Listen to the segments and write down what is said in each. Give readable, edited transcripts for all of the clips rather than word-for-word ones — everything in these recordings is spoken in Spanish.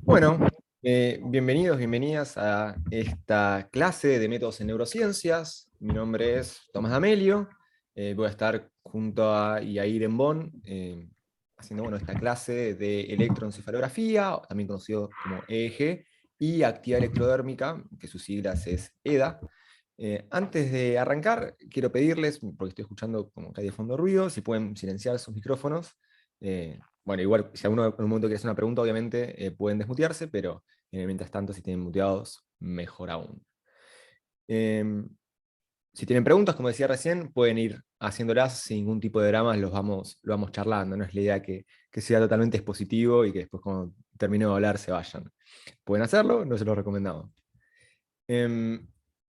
Bueno, bienvenidos, bienvenidas a esta clase de métodos en neurociencias. Mi nombre es Tomás D'Amelio. Voy a estar junto a Yair Embón haciendo esta clase de electroencefalografía, también conocido como EEG, y actividad electrodérmica, que sus siglas es EDA. Antes de arrancar, quiero pedirles, porque estoy escuchando como que hay de fondo ruido, si pueden silenciar sus micrófonos. Bueno, igual, si alguno en un momento quiere hacer una pregunta, obviamente pueden desmutearse, pero mientras tanto, si tienen muteados, mejor aún. Em, si tienen preguntas, como decía recién, pueden ir haciéndolas sin ningún tipo de dramas, lo vamos charlando. No es la idea que sea totalmente expositivo y que después, cuando termine de hablar, se vayan. Pueden hacerlo, no se los recomendamos. Em,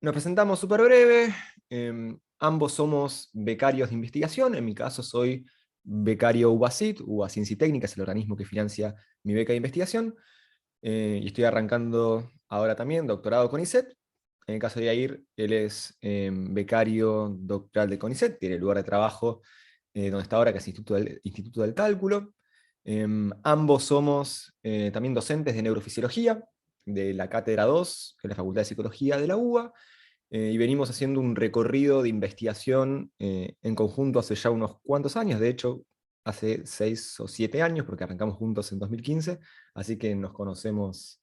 Nos presentamos súper breve. Ambos somos becarios de investigación. En mi caso soy becario UBACIT. UBA Ciencia y Técnica es el organismo que financia mi beca de investigación. Y estoy arrancando ahora también doctorado con CONICET. En el caso de Yair, él es becario doctoral de CONICET, tiene lugar de trabajo donde está ahora, que es Instituto del Cálculo. Ambos somos también docentes de neurofisiología de la Cátedra 2, que es la Facultad de Psicología de la UBA, y venimos haciendo un recorrido de investigación en conjunto hace ya unos cuantos años, de hecho, hace 6 o 7 años, porque arrancamos juntos en 2015, así que nos conocemos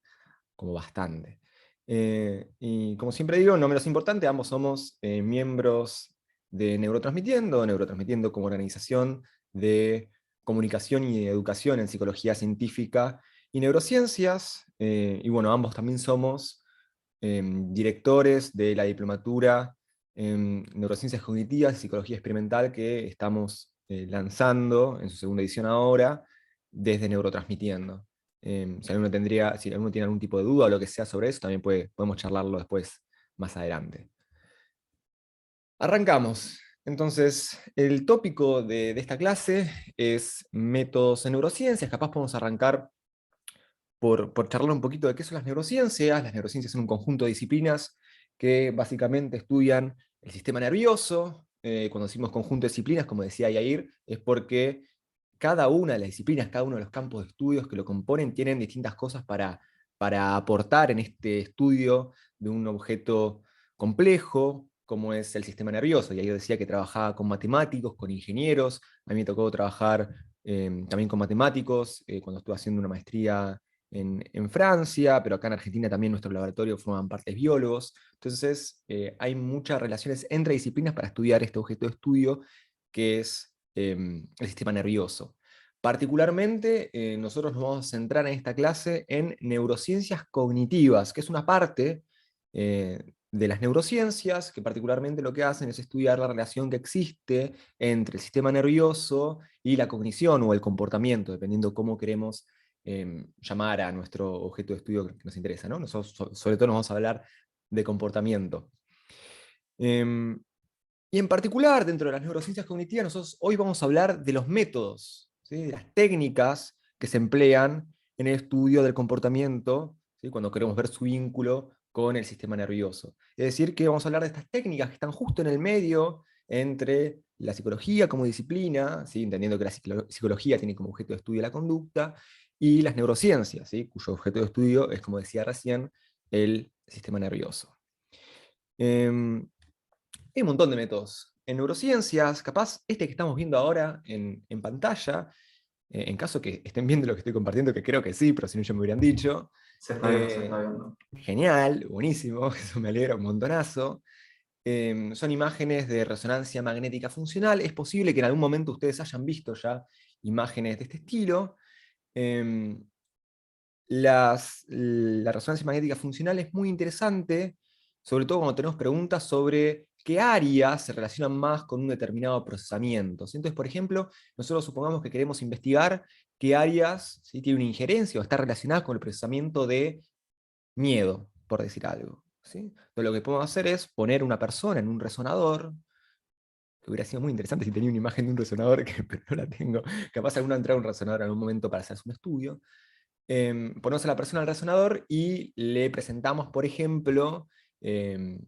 como bastante. Y como siempre digo, no menos importante, ambos somos miembros de Neurotransmitiendo, Neurotransmitiendo como organización de comunicación y educación en psicología científica y neurociencias, y bueno, ambos también somos directores de la diplomatura en neurociencias cognitivas y psicología experimental que estamos lanzando en su segunda edición ahora desde Neurotransmitiendo. Si alguno tiene algún tipo de duda o lo que sea sobre eso, también podemos charlarlo después, más adelante. Arrancamos. Entonces, el tópico de esta clase es métodos en neurociencias. Capaz podemos arrancar por charlar un poquito de qué son las neurociencias. Las neurociencias son un conjunto de disciplinas que básicamente estudian el sistema nervioso. Cuando decimos conjunto de disciplinas, como decía Yair, es porque cada una de las disciplinas, cada uno de los campos de estudios que lo componen, tienen distintas cosas para aportar en este estudio de un objeto complejo, como es el sistema nervioso. Y ahí yo decía que trabajaba con matemáticos, con ingenieros. A mí me tocó trabajar también con matemáticos cuando estuve haciendo una maestría en Francia, pero acá en Argentina también nuestro laboratorio forman partes biólogos. Entonces, hay muchas relaciones entre disciplinas para estudiar este objeto de estudio que es el sistema nervioso. Particularmente, nosotros nos vamos a centrar en esta clase en neurociencias cognitivas, que es una parte de las neurociencias, que particularmente lo que hacen es estudiar la relación que existe entre el sistema nervioso y la cognición o el comportamiento, dependiendo cómo queremos llamar a nuestro objeto de estudio que nos interesa, ¿no? Nosotros sobre todo nos vamos a hablar de comportamiento. Em, y en particular, dentro de las neurociencias cognitivas, nosotros hoy vamos a hablar de los métodos, ¿sí? De las técnicas que se emplean en el estudio del comportamiento, ¿sí? Cuando queremos ver su vínculo con el sistema nervioso. Es decir, que vamos a hablar de estas técnicas que están justo en el medio entre la psicología como disciplina, ¿sí? Entendiendo que la psicología tiene como objeto de estudio la conducta, y las neurociencias, ¿sí? Cuyo objeto de estudio es, como decía recién, el sistema nervioso. Em, Hay un montón de métodos. En neurociencias, capaz este que estamos viendo ahora en pantalla, en caso que estén viendo lo que estoy compartiendo, que creo que sí, pero si no ya me hubieran dicho. Se está eh, viendo. Genial, buenísimo, eso me alegra un montonazo. Son imágenes de resonancia magnética funcional. Es posible que en algún momento ustedes hayan visto ya imágenes de este estilo. Em, la resonancia magnética funcional es muy interesante, sobre todo cuando tenemos preguntas sobre qué áreas se relacionan más con un determinado procesamiento. Entonces, por ejemplo, nosotros supongamos que queremos investigar qué áreas, ¿sí?, tienen una injerencia o está relacionada con el procesamiento de miedo, por decir algo, ¿sí? Entonces, lo que podemos hacer es poner una persona en un resonador, que hubiera sido muy interesante si tenía una imagen de un resonador, pero no la tengo. Capaz alguno ha entrado a un resonador en algún momento para hacerse un estudio. Ponemos a la persona al resonador y le presentamos, por ejemplo, em,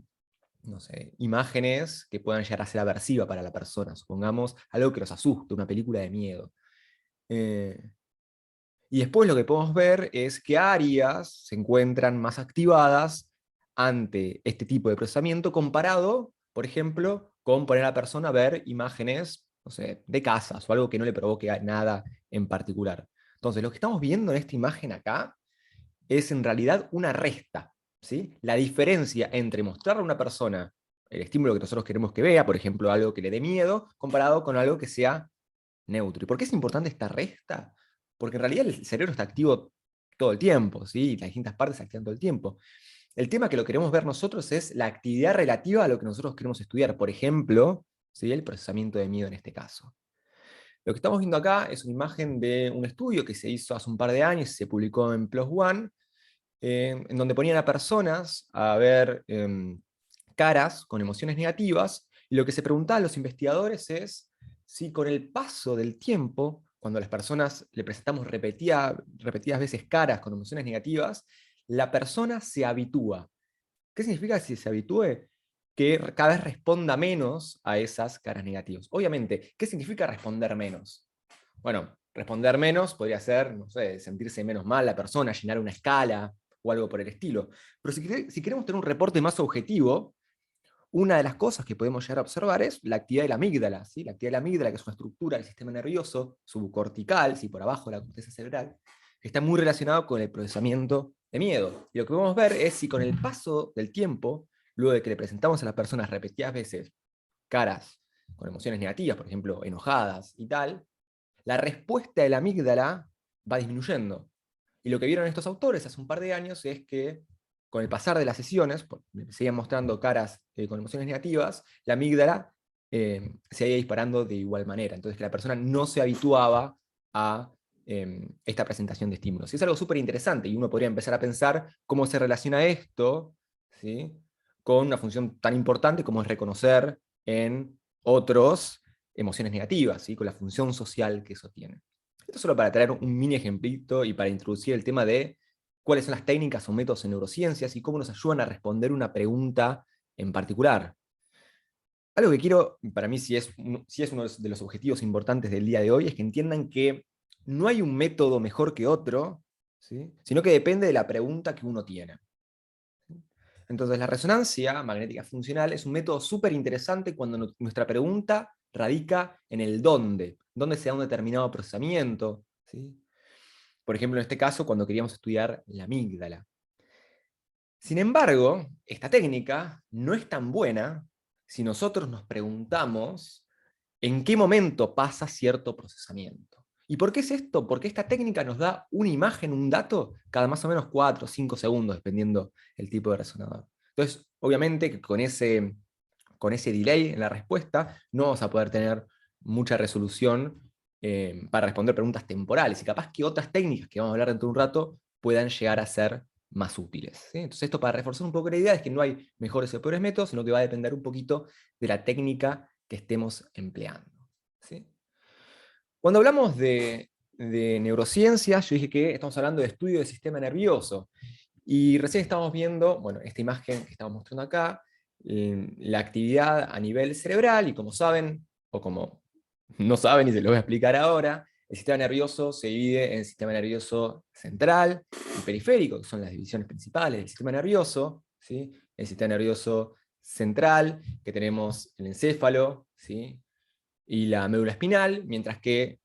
no sé, imágenes que puedan llegar a ser aversivas para la persona, supongamos algo que los asuste, una película de miedo. Eh, Y después lo que podemos ver es qué áreas se encuentran más activadas ante este tipo de procesamiento comparado, por ejemplo, con poner a la persona a ver imágenes, no sé, de casas o algo que no le provoque nada en particular. Entonces, lo que estamos viendo en esta imagen acá es en realidad una resta, ¿sí? La diferencia entre mostrarle a una persona el estímulo que nosotros queremos que vea, por ejemplo, algo que le dé miedo, comparado con algo que sea neutro. ¿Y por qué es importante esta resta? Porque en realidad el cerebro está activo todo el tiempo, ¿sí? Las distintas partes se activan todo el tiempo. El tema que lo queremos ver nosotros es la actividad relativa a lo que nosotros queremos estudiar. Por ejemplo, ¿sí? El procesamiento de miedo en este caso. Lo que estamos viendo acá es una imagen de un estudio que se hizo hace un par de años, se publicó en PLOS ONE, en donde ponían a personas a ver caras con emociones negativas, y lo que se preguntaba a los investigadores es si con el paso del tiempo, cuando a las personas le presentamos repetidas veces caras con emociones negativas, la persona se habitúa. ¿Qué significa si se habitúe? Que cada vez responda menos a esas caras negativas. Obviamente, ¿qué significa responder menos? Bueno, responder menos podría ser, no sé, sentirse menos mal la persona, llenar una escala o algo por el estilo. Pero si queremos tener un reporte más objetivo, una de las cosas que podemos llegar a observar es la actividad de la amígdala, ¿sí? La actividad de la amígdala, que es una estructura del sistema nervioso subcortical, ¿sí? Por abajo de la corteza cerebral, que está muy relacionado con el procesamiento de miedo. Y lo que podemos ver es si con el paso del tiempo, luego de que le presentamos a las personas repetidas veces caras con emociones negativas, por ejemplo, enojadas y tal, la respuesta de la amígdala va disminuyendo. Y lo que vieron estos autores hace un par de años es que con el pasar de las sesiones, seguían mostrando caras con emociones negativas, la amígdala se iba disparando de igual manera. Entonces que la persona no se habituaba a esta presentación de estímulos. Y es algo súper interesante, y uno podría empezar a pensar cómo se relaciona esto, ¿sí? Con una función tan importante como es reconocer en otros emociones negativas, ¿sí? Con la función social que eso tiene. Esto solo para traer un mini ejemplito y para introducir el tema de cuáles son las técnicas o métodos en neurociencias y cómo nos ayudan a responder una pregunta en particular. Algo que quiero, para mí si es uno de los objetivos importantes del día de hoy, es que entiendan que no hay un método mejor que otro, ¿sí? Sino que depende de la pregunta que uno tiene. Entonces, la resonancia magnética funcional es un método súper interesante cuando nuestra pregunta radica en el dónde se da un determinado procesamiento, ¿sí? Por ejemplo, en este caso, cuando queríamos estudiar la amígdala. Sin embargo, esta técnica no es tan buena si nosotros nos preguntamos en qué momento pasa cierto procesamiento. ¿Y por qué es esto? Porque esta técnica nos da una imagen, un dato, cada más o menos 4 o 5 segundos, dependiendo el tipo de resonador. Entonces, obviamente que con ese delay en la respuesta no vamos a poder tener mucha resolución para responder preguntas temporales, y capaz que otras técnicas que vamos a hablar dentro de un rato puedan llegar a ser más útiles, ¿sí? Entonces esto, para reforzar un poco la idea, es que no hay mejores o peores métodos, sino que va a depender un poquito de la técnica que estemos empleando, ¿sí? Cuando hablamos de neurociencias, yo dije que estamos hablando de estudio del sistema nervioso, y recién estamos viendo, bueno, esta imagen que estamos mostrando acá, la actividad a nivel cerebral, y como saben, o como no saben y se lo voy a explicar ahora, el sistema nervioso se divide en sistema nervioso central y periférico, que son las divisiones principales del sistema nervioso, ¿sí? El sistema nervioso central, que tenemos el encéfalo, ¿sí? Y la médula espinal, mientras que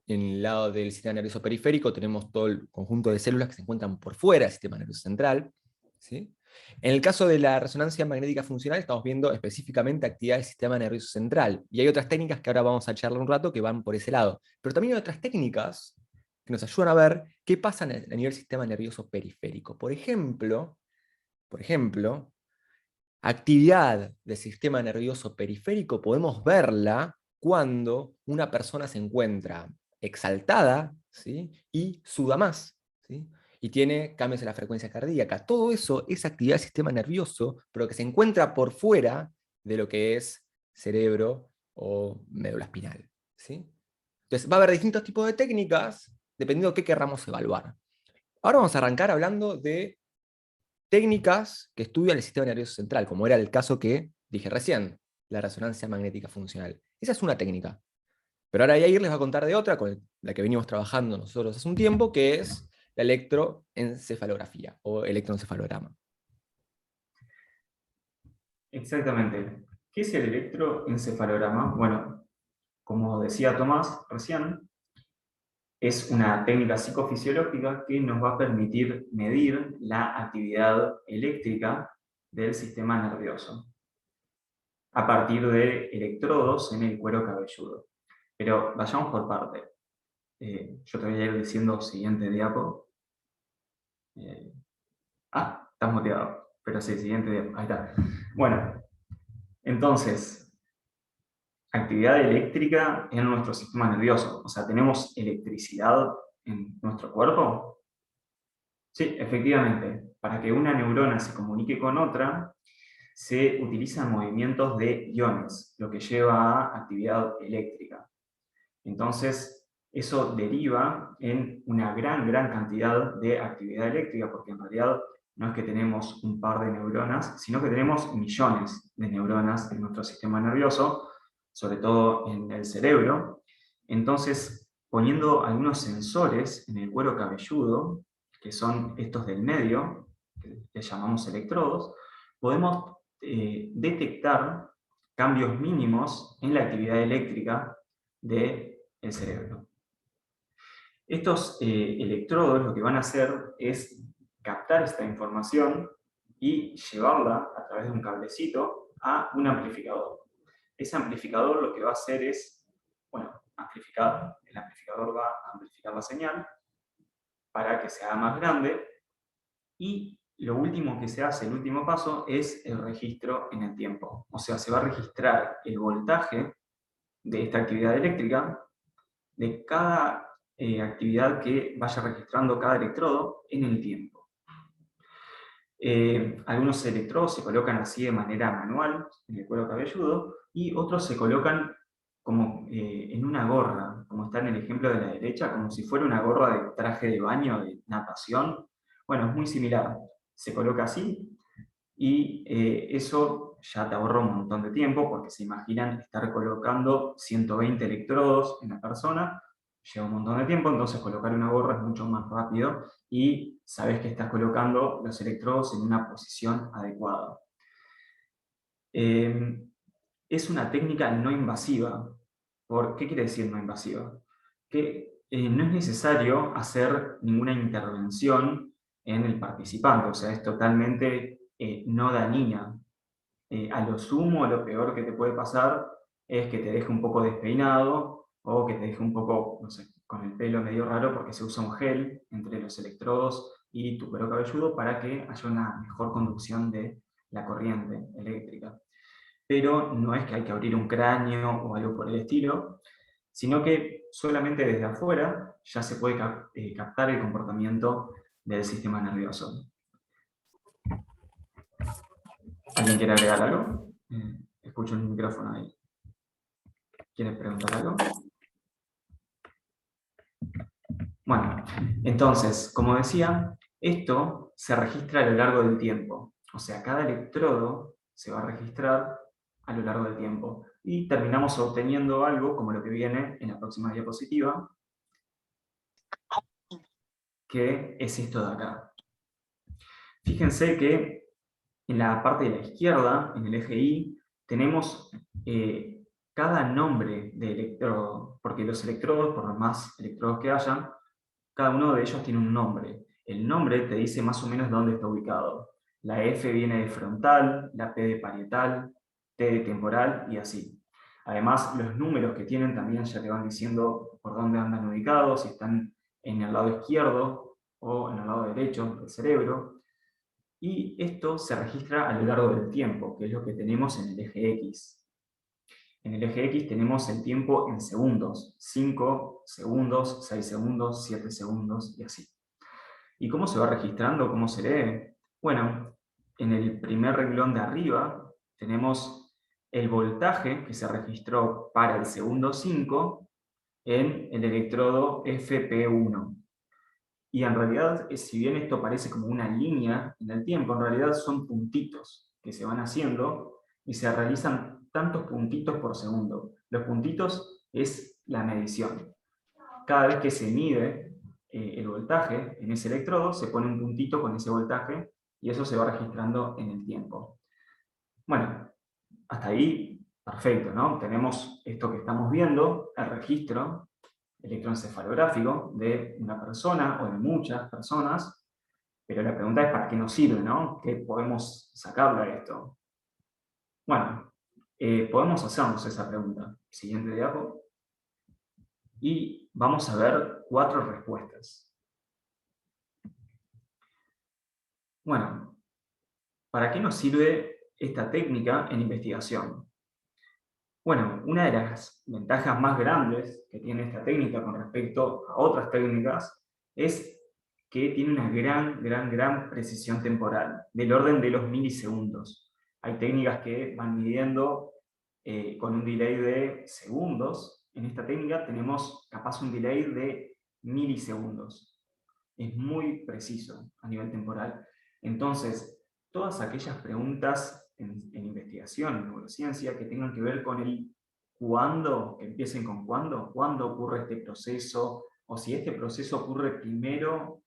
en el lado del sistema nervioso periférico tenemos todo el conjunto de células que se encuentran por fuera del sistema nervioso central, ¿sí? En el caso de la resonancia magnética funcional estamos viendo específicamente actividad del sistema nervioso central, y hay otras técnicas que ahora vamos a charlar un rato que van por ese lado. Pero también hay otras técnicas que nos ayudan a ver qué pasa a nivel del sistema nervioso periférico. Por ejemplo, actividad del sistema nervioso periférico podemos verla cuando una persona se encuentra exaltada, ¿sí? Y suda más, ¿sí? Y tiene cambios en la frecuencia cardíaca. Todo eso es actividad del sistema nervioso, pero que se encuentra por fuera de lo que es cerebro o médula espinal, ¿sí? Entonces va a haber distintos tipos de técnicas dependiendo de qué querramos evaluar. Ahora vamos a arrancar hablando de técnicas que estudian el sistema nervioso central, como era el caso que dije recién, la resonancia magnética funcional. Esa es una técnica. Pero ahora Yair les va a contar de otra, con la que venimos trabajando nosotros hace un tiempo, que es la electroencefalografía o electroencefalograma. Exactamente. ¿Qué es el electroencefalograma? Bueno, como decía Tomás recién, es una técnica psicofisiológica que nos va a permitir medir la actividad eléctrica del sistema nervioso a partir de electrodos en el cuero cabelludo. Pero vayamos por parte. Yo te voy a ir diciendo siguiente diapo. Estás muteado. Pero sí, siguiente diapo. Ahí está. Bueno, entonces, actividad eléctrica en nuestro sistema nervioso. O sea, ¿tenemos electricidad en nuestro cuerpo? Sí, efectivamente. Para que una neurona se comunique con otra, se utilizan movimientos de iones, lo que lleva a actividad eléctrica. Entonces, eso deriva en una gran cantidad de actividad eléctrica, porque en realidad no es que tenemos un par de neuronas, sino que tenemos millones de neuronas en nuestro sistema nervioso, sobre todo en el cerebro. Entonces, poniendo algunos sensores en el cuero cabelludo, que son estos del medio, que les llamamos electrodos, podemos detectar cambios mínimos en la actividad eléctrica del cerebro. Estos electrodos lo que van a hacer es captar esta información y llevarla a través de un cablecito a un amplificador. Ese amplificador lo que va a hacer es, bueno, amplificar. El amplificador va a amplificar la señal para que se haga más grande y lo último que se hace, el último paso, es el registro en el tiempo. O sea, se va a registrar el voltaje de esta actividad eléctrica de cada actividad que vaya registrando cada electrodo en el tiempo. Algunos electrodos se colocan así de manera manual en el cuero cabelludo y otros se colocan como en una gorra, como está en el ejemplo de la derecha, como si fuera una gorra de traje de baño, de natación. Bueno, es muy similar. Se coloca así y eso ya te ahorra un montón de tiempo porque se imaginan estar colocando 120 electrodos en la persona, lleva un montón de tiempo, entonces colocar una gorra es mucho más rápido y sabes que estás colocando los electrodos en una posición adecuada. Es una técnica no invasiva. ¿Qué quiere decir no invasiva? Que no es necesario hacer ninguna intervención en el participante, o sea, es totalmente no dañina. A lo sumo, lo peor que te puede pasar es que te deje un poco despeinado o que te deje un poco, no sé, con el pelo medio raro porque se usa un gel entre los electrodos y tu cuero cabelludo para que haya una mejor conducción de la corriente eléctrica. Pero no es que hay que abrir un cráneo o algo por el estilo, sino que solamente desde afuera ya se puede captar el comportamiento del sistema nervioso. ¿Alguien quiere agregar algo? Escucho el micrófono ahí. ¿Quieres preguntar algo? Bueno, entonces, como decía, esto se registra a lo largo del tiempo. O sea, cada electrodo se va a registrar a lo largo del tiempo. Y terminamos obteniendo algo como lo que viene en la próxima diapositiva, que es esto de acá. Fíjense que en la parte de la izquierda, en el eje Y, tenemos cada nombre de electrodo, porque los electrodos, por más electrodos que hayan, cada uno de ellos tiene un nombre. El nombre te dice más o menos dónde está ubicado. La F viene de frontal, la P de parietal, T de temporal y así. Además, los números que tienen también ya te van diciendo por dónde andan ubicados, si están en el lado izquierdo o en el lado derecho del cerebro. Y esto se registra a lo largo del tiempo, que es lo que tenemos en el eje X. En el eje X tenemos el tiempo en segundos, 5 segundos, 6 segundos, 7 segundos y así. ¿Y cómo se va registrando? ¿Cómo se lee? Bueno, en el primer renglón de arriba tenemos el voltaje que se registró para el segundo 5 en el electrodo FP1. Y en realidad, si bien esto parece como una línea en el tiempo, en realidad son puntitos que se van haciendo y se realizan tantos puntitos por segundo. Los puntitos es la medición. Cada vez que se mide el voltaje en ese electrodo, se pone un puntito con ese voltaje y eso se va registrando en el tiempo. Bueno, hasta ahí, perfecto, ¿no? Tenemos esto que estamos viendo, el registro electroencefalográfico de una persona o de muchas personas, pero la pregunta es ¿para qué nos sirve, no? ¿Qué podemos sacarle a esto? Bueno, podemos hacernos esa pregunta. Siguiente diapo. Y vamos a ver 4 respuestas. Bueno, ¿para qué nos sirve esta técnica en investigación? Bueno, una de las ventajas más grandes que tiene esta técnica con respecto a otras técnicas es que tiene una gran precisión temporal, del orden de los milisegundos. Hay técnicas que van midiendo con un delay de segundos. En esta técnica tenemos capaz un delay de milisegundos. Es muy preciso a nivel temporal. Entonces, todas aquellas preguntas en investigación, en neurociencia, que tengan que ver con el cuándo, que empiecen con cuándo ocurre este proceso, o si este proceso ocurre primero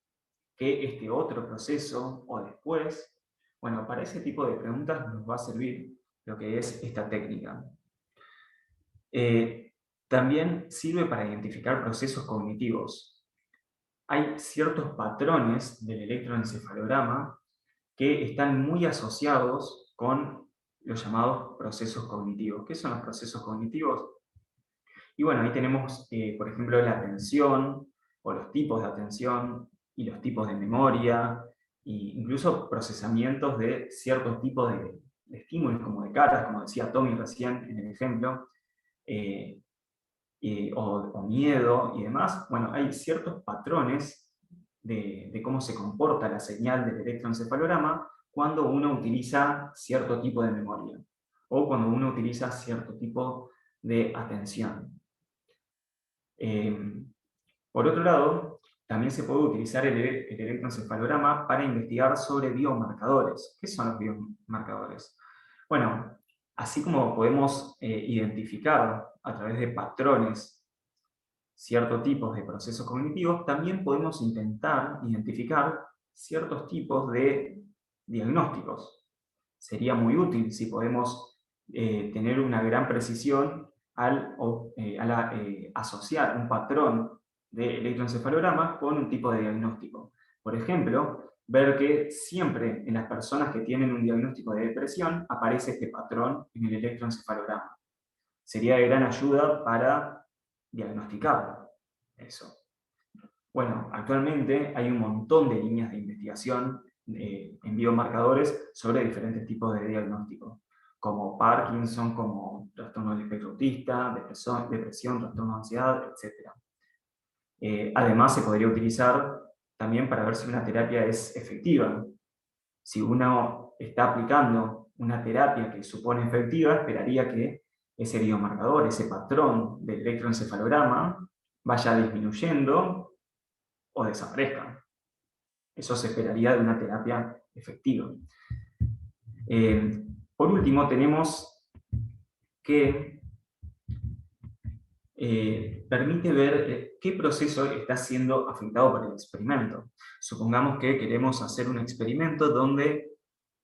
que este otro proceso, o después. Bueno, para ese tipo de preguntas nos va a servir lo que es esta técnica. También sirve para identificar procesos cognitivos. Hay ciertos patrones del electroencefalograma que están muy asociados con los llamados procesos cognitivos. ¿Qué son los procesos cognitivos? Y bueno, ahí tenemos, por ejemplo, la atención, o los tipos de atención, y los tipos de memoria, e incluso procesamientos de ciertos tipos de estímulos, como de caras, como decía Tommy recién en el ejemplo, o miedo y demás. Bueno, hay ciertos patrones de cómo se comporta la señal del electroencefalograma cuando uno utiliza cierto tipo de memoria o cuando uno utiliza cierto tipo de atención. Por otro lado, también se puede utilizar el electroencefalograma para investigar sobre biomarcadores. ¿Qué son los biomarcadores? Bueno, así como podemos identificar a través de patrones ciertos tipos de procesos cognitivos, también podemos intentar identificar ciertos tipos de diagnósticos. Sería muy útil si podemos tener una gran precisión al asociar un patrón de electroencefalograma con un tipo de diagnóstico. Por ejemplo, ver que siempre en las personas que tienen un diagnóstico de depresión aparece este patrón en el electroencefalograma. Sería de gran ayuda para diagnosticar eso. Bueno, actualmente hay un montón de líneas de investigación en biomarcadores sobre diferentes tipos de diagnóstico, como Parkinson, como trastorno del espectro autista, depresión, trastorno de ansiedad, etc. Además, se podría utilizar también para ver si una terapia es efectiva. Si uno está aplicando una terapia que supone efectiva, esperaría que ese biomarcador, ese patrón del electroencefalograma, vaya disminuyendo o desaparezca. Eso se esperaría de una terapia efectiva. Por último, tenemos que permite ver qué proceso está siendo afectado por el experimento. Supongamos que queremos hacer un experimento donde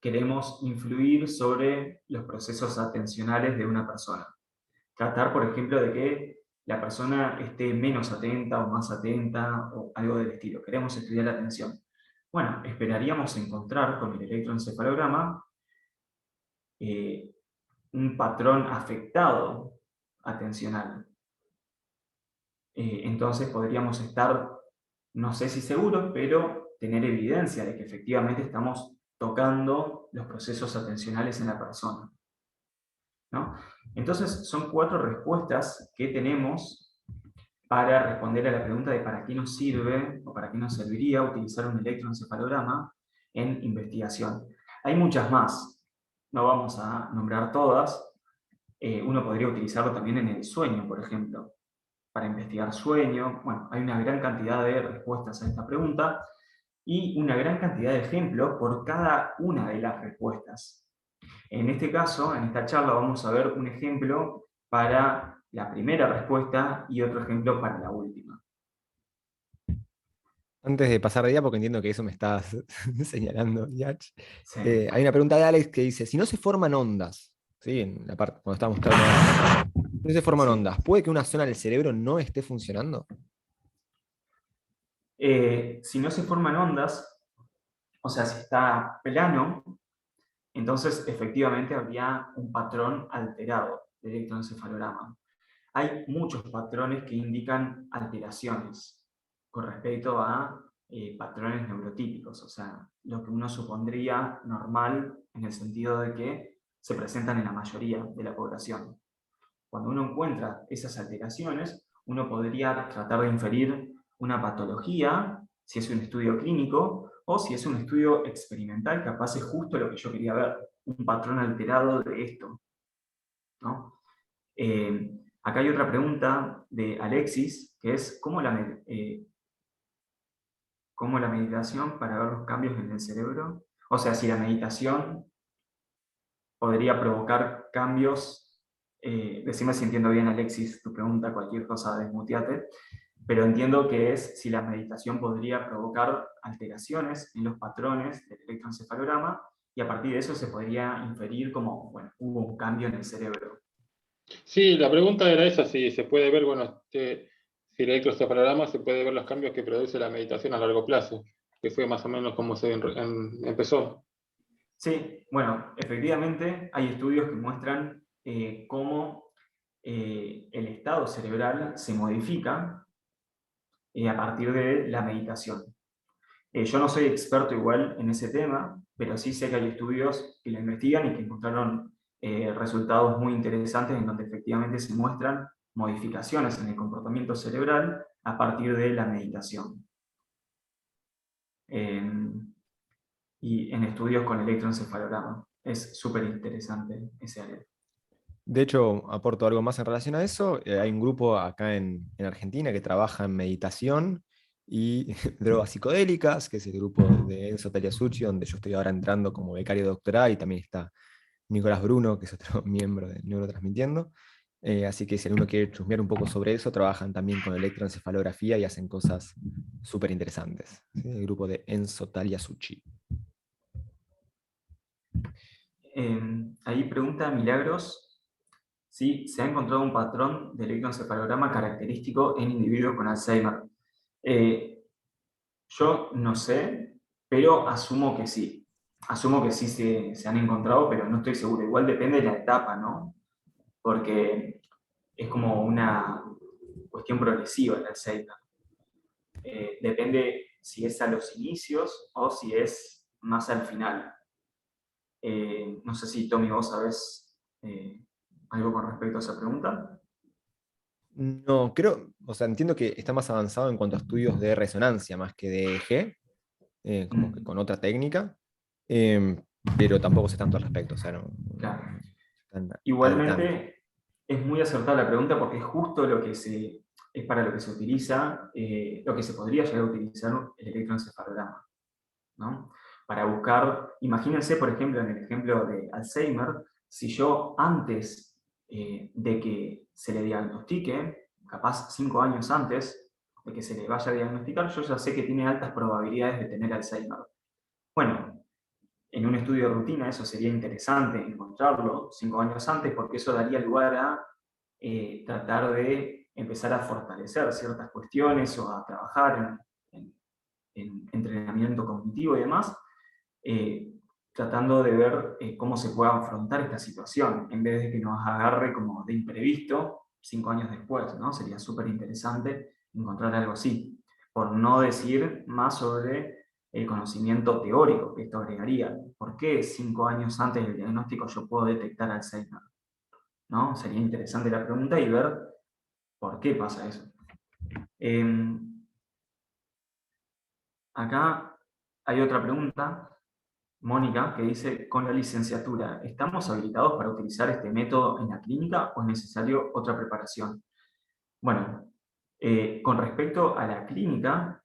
queremos influir sobre los procesos atencionales de una persona. Tratar, por ejemplo, de que la persona esté menos atenta o más atenta o algo del estilo. Queremos estudiar la atención. Bueno, esperaríamos encontrar con el electroencefalograma un patrón afectado atencional. Entonces podríamos estar, no sé si seguros, pero tener evidencia de que efectivamente estamos tocando los procesos atencionales en la persona, ¿no? Entonces son 4 respuestas que tenemos para responder a la pregunta de para qué nos sirve o para qué nos serviría utilizar un electroencefalograma en investigación. Hay muchas más, no vamos a nombrar todas. Uno podría utilizarlo también en el sueño, por ejemplo, para investigar sueño. Bueno, hay una gran cantidad de respuestas a esta pregunta y una gran cantidad de ejemplos por cada una de las respuestas. En este caso, en esta charla, vamos a ver un ejemplo para la primera respuesta y otro ejemplo para la última. Antes de pasar de día, porque entiendo que eso me estás señalando, Yach, Sí. hay una pregunta de Alex que dice, si no se forman ondas, ¿sí? En la parte, cuando estamos mostrando, si no se forman Sí. ondas, ¿puede que una zona del cerebro no esté funcionando? Si no se forman ondas, o sea, si está plano, entonces efectivamente habría un patrón alterado de electroencefalograma. Hay muchos patrones que indican alteraciones con respecto a patrones neurotípicos, o sea, lo que uno supondría normal en el sentido de que se presentan en la mayoría de la población. Cuando uno encuentra esas alteraciones, uno podría tratar de inferir una patología, si es un estudio clínico, o si es un estudio experimental, capaz es justo lo que yo quería ver, un patrón alterado de esto, ¿no? Acá hay otra pregunta de Alexis, que es ¿cómo la meditación para ver los cambios en el cerebro? O sea, si la meditación podría provocar cambios, decime si entiendo bien, Alexis, tu pregunta, cualquier cosa desmuteate, pero entiendo que es si la meditación podría provocar alteraciones en los patrones del electroencefalograma y a partir de eso se podría inferir como, bueno, hubo un cambio en el cerebro. Sí, la pregunta era esa, si se puede ver, bueno, si el electroencefalograma se puede ver los cambios que produce la meditación a largo plazo, que fue más o menos como se empezó. Sí, bueno, efectivamente hay estudios que muestran cómo el estado cerebral se modifica a partir de la meditación. Yo no soy experto igual en ese tema, pero sí sé que hay estudios que lo investigan y que encontraron resultados muy interesantes en donde efectivamente se muestran modificaciones en el comportamiento cerebral a partir de la meditación. Y en estudios con electroencefalograma. Es súper interesante ese área. De hecho, aporto algo más en relación a eso. Hay un grupo acá en Argentina que trabaja en meditación y drogas psicodélicas, que es el grupo de Enzo Taliasucci, donde yo estoy ahora entrando como becario doctoral, y también está Nicolás Bruno, que es otro miembro de Neurotransmitiendo. Así que si alguno quiere chusmear un poco sobre eso, trabajan también con electroencefalografía y hacen cosas súper interesantes. ¿Sí? El grupo de Enzo Taliasucci. Ahí pregunta Milagros si se ha encontrado un patrón de electroencefalograma característico en individuos con Alzheimer. Yo no sé, pero asumo que sí. Asumo que sí se han encontrado, pero no estoy seguro. Igual depende de la etapa, ¿no? Porque es como una cuestión progresiva el Alzheimer. Depende si es a los inicios o si es más al final. No sé si Tommy, vos sabés algo con respecto a esa pregunta. No, creo, o sea, entiendo que está más avanzado en cuanto a estudios de resonancia más que de EEG, como que Mm, con otra técnica, em, pero tampoco sé tanto al respecto, o sea, claro. no están al tanto. Igualmente, es muy acertada la pregunta porque es justo es para lo que se utiliza, lo que se podría llegar a utilizar el electroencefalograma, ¿no? Para buscar, imagínense, por ejemplo, en el ejemplo de Alzheimer, si yo antes de que se le diagnostique, capaz 5 años antes de que se le vaya a diagnosticar, yo ya sé que tiene altas probabilidades de tener Alzheimer. Bueno, en un estudio de rutina eso sería interesante encontrarlo 5 años antes porque eso daría lugar a tratar de empezar a fortalecer ciertas cuestiones o a trabajar en entrenamiento cognitivo y demás, eh, tratando de ver cómo se puede afrontar esta situación en vez de que nos agarre como de imprevisto 5 años después, ¿no? Sería súper interesante encontrar algo así, por no decir más sobre el conocimiento teórico que esto agregaría. ¿Por qué 5 años antes del diagnóstico yo puedo detectar Alzheimer? ¿No? Sería interesante la pregunta y ver por qué pasa eso. Acá hay otra pregunta, Mónica, que dice, con la licenciatura, ¿estamos habilitados para utilizar este método en la clínica o es necesario otra preparación? Bueno, con respecto a la clínica,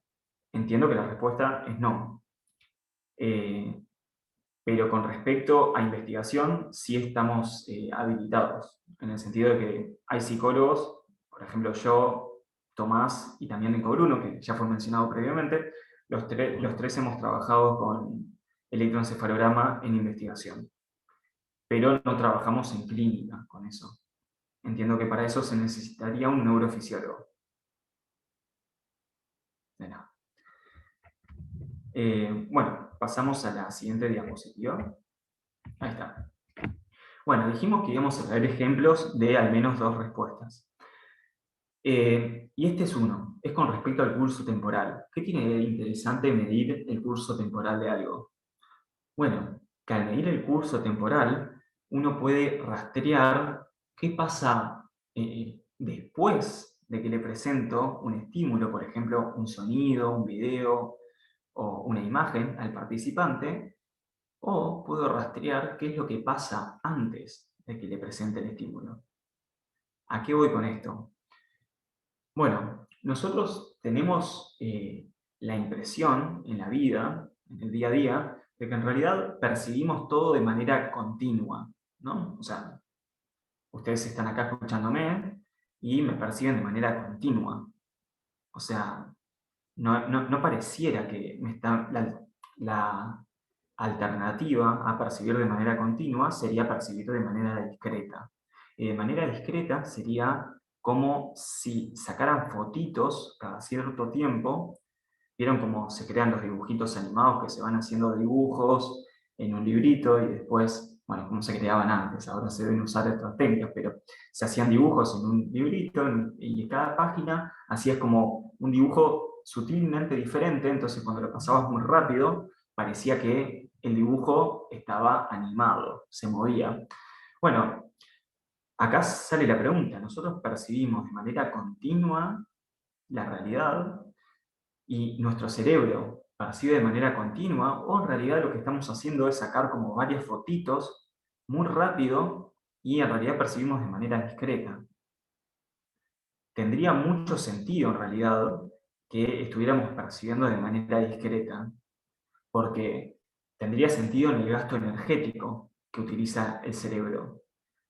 entiendo que la respuesta es no. Pero con respecto a investigación, sí estamos habilitados, en el sentido de que hay psicólogos, por ejemplo yo, Tomás y también Nico Bruno, que ya fue mencionado previamente, los tres hemos trabajado con electroencefalograma en investigación, pero no trabajamos en clínica con eso. Entiendo que para eso se necesitaría un neurofisiólogo. De nada. Bueno, pasamos a la siguiente diapositiva. Ahí está. Bueno, dijimos que íbamos a traer ejemplos de al menos 2 respuestas. Y este es uno, es con respecto al curso temporal. ¿Qué tiene de interesante medir el curso temporal de algo? Bueno, que al medir el curso temporal, uno puede rastrear qué pasa después de que le presento un estímulo, por ejemplo, un sonido, un video o una imagen al participante, o puedo rastrear qué es lo que pasa antes de que le presente el estímulo. ¿A qué voy con esto? Bueno, nosotros tenemos la impresión en la vida, en el día a día, de que en realidad percibimos todo de manera continua, ¿no? O sea, ustedes están acá escuchándome y me perciben de manera continua. O sea, no pareciera que la alternativa a percibir de manera continua sería percibir de manera discreta. Y de manera discreta sería como si sacaran fotitos cada cierto tiempo. ¿Vieron cómo se crean los dibujitos animados que se van haciendo dibujos en un librito y después, bueno, cómo se creaban antes? Ahora se deben usar otras técnicas, pero se hacían dibujos en un librito y cada página hacías como un dibujo sutilmente diferente, entonces cuando lo pasabas muy rápido parecía que el dibujo estaba animado, se movía. Bueno, acá sale la pregunta, ¿nosotros percibimos de manera continua la realidad y nuestro cerebro percibe de manera continua, o en realidad lo que estamos haciendo es sacar como varias fotitos muy rápido y en realidad percibimos de manera discreta? Tendría mucho sentido en realidad que estuviéramos percibiendo de manera discreta, porque tendría sentido en el gasto energético que utiliza el cerebro,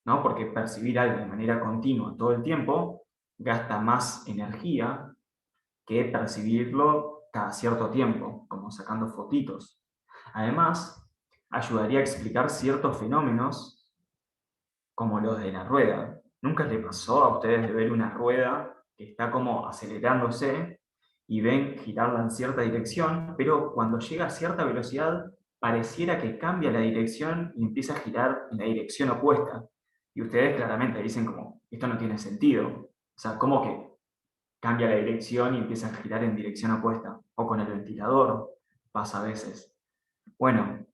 ¿no? Porque percibir algo de manera continua todo el tiempo gasta más energía que percibirlo cada cierto tiempo, como sacando fotitos. Además, ayudaría a explicar ciertos fenómenos como los de la rueda. ¿Nunca les pasó a ustedes de ver una rueda que está como acelerándose y ven girarla en cierta dirección, pero cuando llega a cierta velocidad pareciera que cambia la dirección y empieza a girar en la dirección opuesta? Y ustedes claramente dicen como, esto no tiene sentido. O sea, ¿cómo que cambia la dirección y empieza a girar en dirección opuesta? O con el ventilador pasa a veces. Bueno,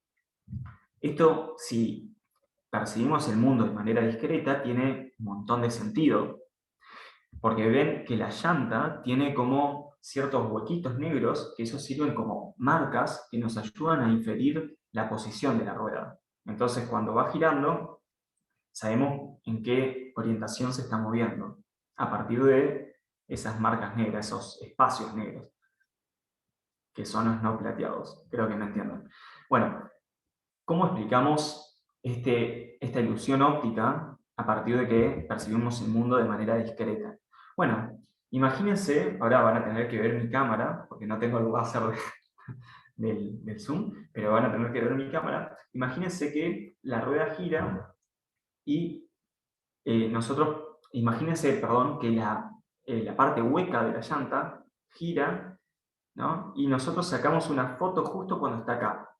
esto, si percibimos el mundo de manera discreta, tiene un montón de sentido, porque ven que la llanta tiene como ciertos huequitos negros, que esos sirven como marcas que nos ayudan a inferir la posición de la rueda. Entonces, cuando va girando, sabemos en qué orientación se está moviendo, a partir de esas marcas negras, esos espacios negros, que son los no plateados. Creo que me entienden. Bueno, ¿cómo explicamos esta ilusión óptica a partir de que percibimos el mundo de manera discreta? Bueno, imagínense, ahora van a tener que ver mi cámara, porque no tengo el láser del Zoom, pero van a tener que ver mi cámara. Imagínense que la rueda gira y imagínense, perdón, que la parte hueca de la llanta gira, ¿no? Y nosotros sacamos una foto justo cuando está acá.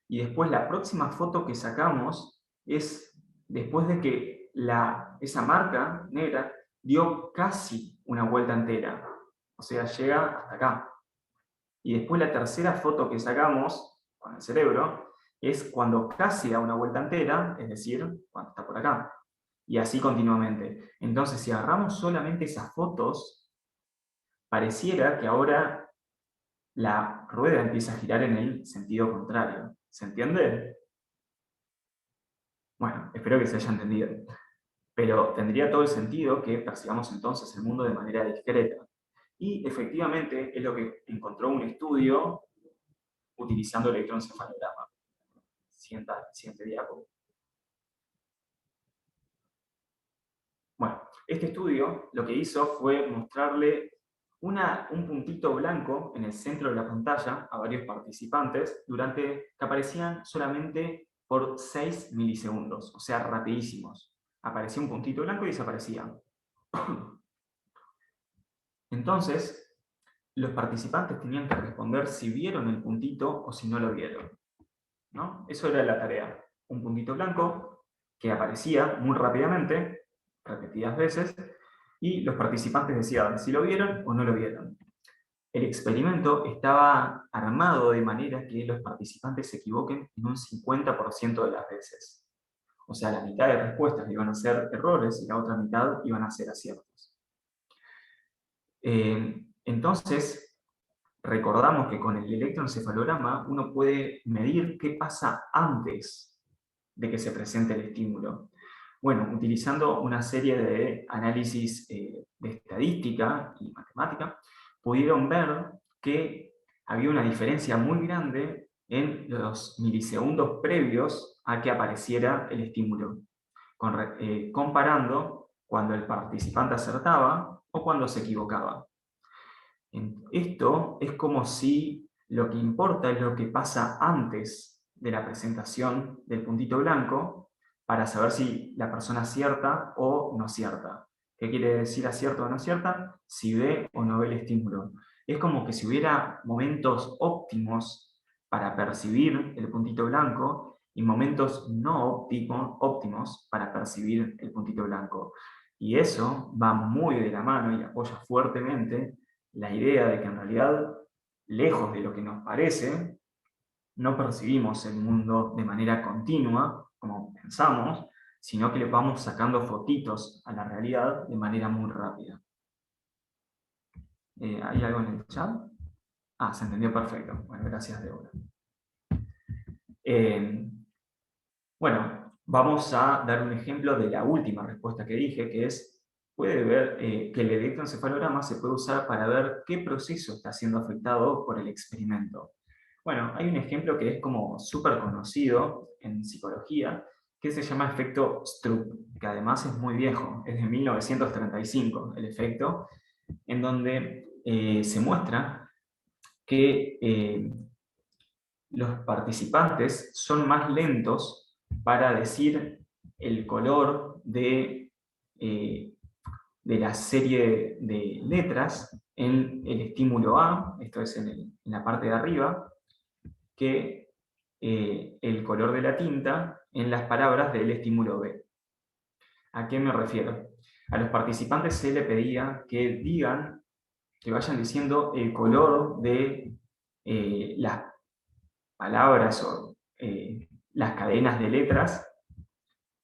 Y después la próxima foto que sacamos es después de que esa marca negra dio casi una vuelta entera. O sea, llega hasta acá. Y después la tercera foto que sacamos con el cerebro es cuando casi da una vuelta entera, es decir, cuando está por acá. Y así continuamente. Entonces, si agarramos solamente esas fotos, pareciera que ahora la rueda empieza a girar en el sentido contrario. ¿Se entiende? Bueno, espero que se haya entendido. Pero tendría todo el sentido que percibamos entonces el mundo de manera discreta. Y efectivamente es lo que encontró un estudio utilizando electroencefalograma. Siguiente diapo. Bueno, este estudio lo que hizo fue mostrarle un puntito blanco en el centro de la pantalla a varios participantes que aparecían solamente por 6 milisegundos, o sea, rapidísimos. Aparecía un puntito blanco y desaparecía. Entonces, los participantes tenían que responder si vieron el puntito o si no lo vieron, ¿no? Eso era la tarea. Un puntito blanco que aparecía muy rápidamente, repetidas veces, y los participantes decían si lo vieron o no lo vieron. El experimento estaba armado de manera que los participantes se equivoquen en un 50% de las veces. O sea, la mitad de respuestas iban a ser errores y la otra mitad iban a ser aciertos. Entonces, recordamos que con el electroencefalograma uno puede medir qué pasa antes de que se presente el estímulo. Bueno, utilizando una serie de análisis de estadística y matemática, pudieron ver que había una diferencia muy grande en los milisegundos previos a que apareciera el estímulo, comparando cuando el participante acertaba o cuando se equivocaba. Esto es como si lo que importa es lo que pasa antes de la presentación del puntito blanco para saber si la persona acierta o no acierta. ¿Qué quiere decir acierta o no acierta? Si ve o no ve el estímulo. Es como que si hubiera momentos óptimos para percibir el puntito blanco y momentos no óptimos para percibir el puntito blanco. Y eso va muy de la mano y apoya fuertemente la idea de que en realidad, lejos de lo que nos parece, no percibimos el mundo de manera continua, como pensamos, sino que le vamos sacando fotitos a la realidad de manera muy rápida. ¿Hay algo en el chat? Ah, se entendió perfecto. Bueno, gracias, Débora. Bueno, vamos a dar un ejemplo de la última respuesta que dije, que es puede ver que el electroencefalograma se puede usar para ver qué proceso está siendo afectado por el experimento. Bueno, hay un ejemplo que es como súper conocido en psicología, que se llama efecto Stroop, que además es muy viejo, es de 1935 el efecto, en donde se muestra que los participantes son más lentos para decir el color de la serie de letras en el estímulo A, esto es en la parte de arriba, que el color de la tinta en las palabras del estímulo B. ¿A qué me refiero? A los participantes se les pedía que vayan diciendo el color de las palabras o las cadenas de letras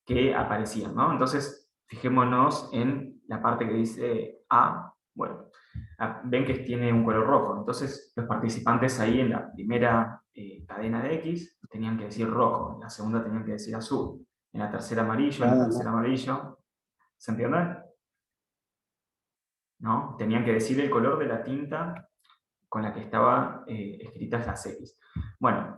que aparecían, ¿no? Entonces, fijémonos en la parte que dice A. Bueno, ven que tiene un color rojo. Entonces, los participantes ahí en la primera cadena de X tenían que decir rojo, en la segunda tenían que decir azul, en la tercera amarillo, en la tercera amarillo. ¿Se entiende? ¿No? Tenían que decir el color de la tinta con la que estaban escritas las X. Bueno,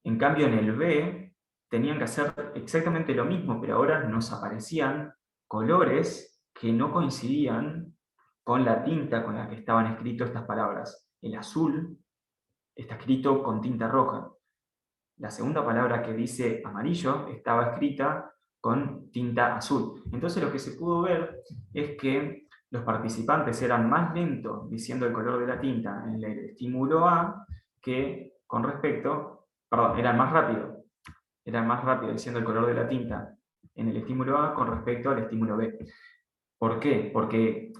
en cambio en el B tenían que hacer exactamente lo mismo, pero ahora nos aparecían colores que no coincidían con la tinta con la que estaban escritas estas palabras. El azul está escrito con tinta roja. La segunda palabra que dice amarillo estaba escrita con tinta azul. Entonces lo que se pudo ver es que los participantes eran más lentos diciendo el color de la tinta en el estímulo A que con respecto, perdón, eran más rápido diciendo el color de la tinta en el estímulo A con respecto al estímulo B. ¿Por qué? Porque